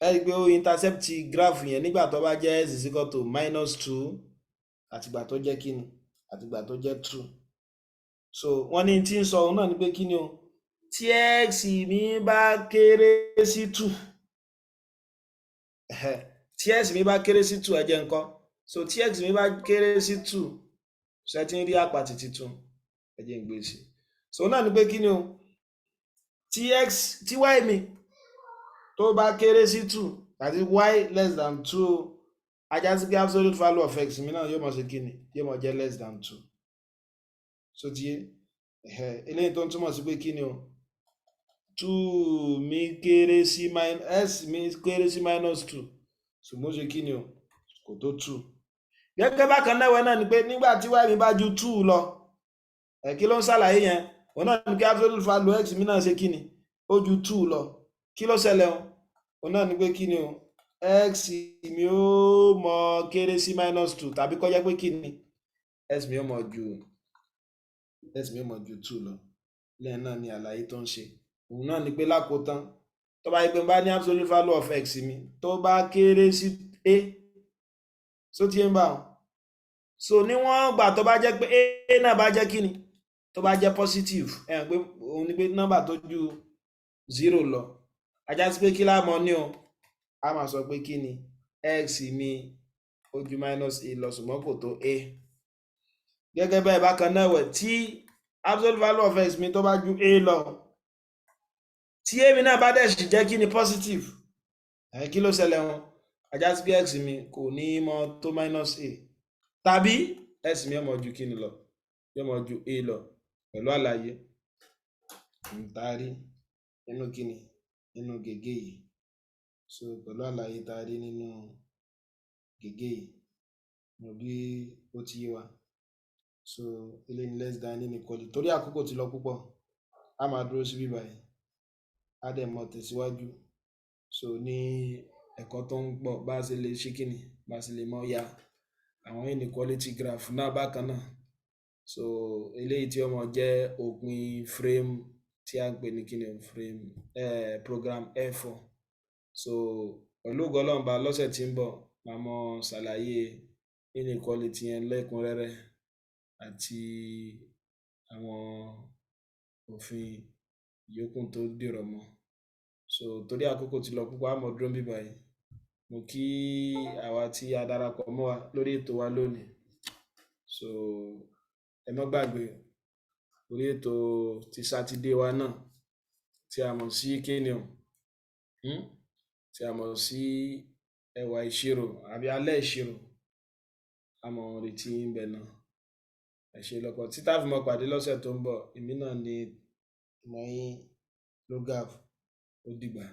ẹ rí pé ó intercept graph yẹn nígbà tó bá jẹ́ x equal to -2 àtìgbà tó jẹ́ kíni àtìgbà tó jẹ́ 2 so wọ́n ní tí ń sọ òun náà ní pé kíni o tí x mi bá kéré sí 2 tí x mi bá kéré sí 2 ẹ jẹ́ nǹkan so tí x mi bá kéré sí 2 ṣe ti ń rí àpàtì titun ẹ jẹ́ ń gbé sí so náà ní pé kíni o tí y mi tó bá kéré sí 2 àti y less than 2 ajá sí pé absolute value of x mi náà yóò mọ̀ sí kíni yóò mọ̀ jẹ́ less than 2 so tí eléyìí tó ń túmọ̀ sí pé kíni o 2 mi kéré sí s mi kéré sí -2 ṣùgbọ́n ṣe kíni o kò tó 2 gẹ́gẹ́ bákan náà náà ni pé nígbà tí y mi bá ju 2 lọ kí ló ń ṣàlàyé yẹn òun náà ni pé absolute value x mi náà ṣe kíni ó ju 2 lọ kí ló ṣẹlẹ̀ òun náà ni pé kíni o x mi ó mọ kéré sí -2 tàbí kó jẹ́ pé kíni x mi ó mọ ju 2 lọ lẹ́yìn náà ni àlàyé tó ń ṣe òun náà ni pé lákòótán tó bá yẹ pé n bá ní absolute value of x mi tó bá kéré sí a so tí ń bá wọn so níwọ̀n gbà tó bá jẹ́ pé a náà bá jẹ́ kíni tó bá jẹ́ positive pé òun ni pé nọ́mbà tó ju 0 lọ ajá sí pé kí láàmọ́ ní o a máa sọ pé kíni x mi ó ju -a lọ ṣùgbọ́n kò tó a gẹ́gẹ́ bẹ́ẹ̀ bákan náà wẹ̀ tí absolute value of x mi tó bá ju a lọ tí a mi náà bá dẹ̀ sì jẹ́ kíni positive kí ló ṣẹlẹ̀ wọn ajá sí pé x mi kò ní mọ tó -a tàbí x mi yóò mọ ju kíni lọ yóò mọ ju a lọ pẹ̀lú àlàyé ntaari nínú kíni nínú gègé yìí so pẹ̀lú àlàyé taari nínú gègé yìí mo bí ó ti yé wa so ilé ní less than inequality torí àkókò ti lọ púpọ̀ a máa dúró sí bíbá yìí a dẹ̀ mọ̀ tẹ̀síwájú so ní ẹ̀kọ́ tó ń pọ̀ bá a ṣe lè ṣe kíni bá a ṣe lè mọ̀ ya àwọn inequality graph náà bákan náà so eléyìí tí ọmọ jẹ́ òpin frame tí a ń pè ní kíni frame program F4 so pẹ̀lú gọlọ́mbà lọ́sẹ̀ tí ń bọ̀ máa mọ̀ ṣàlàyé inequality yẹn lẹ́kùnrẹ́rẹ́ àti àwọn òfin yòókù tó dìrọ̀ mọ́ so torí àkókò ti lọ púpọ̀ àmọ́ dúró bíbá yìí mo kí àwa tí a darapọ̀ mọ́ wa lórí ètò wa lónìí so ẹ má gbàgbé orí ètò ti sátidé wa náà tí a mọ̀ sí kíni o tí a mọ̀ sí ẹwà ìṣirò àbí alẹ́ ìṣirò a mọ̀ retí ń bẹ náà ẹ ṣé lọ́pọ̀ títà fi mọ́ pàdé lọ́sẹ̀ tó ń bọ̀ èmi náà ni ìmọ̀ yín Lukgaf ó dìgbà.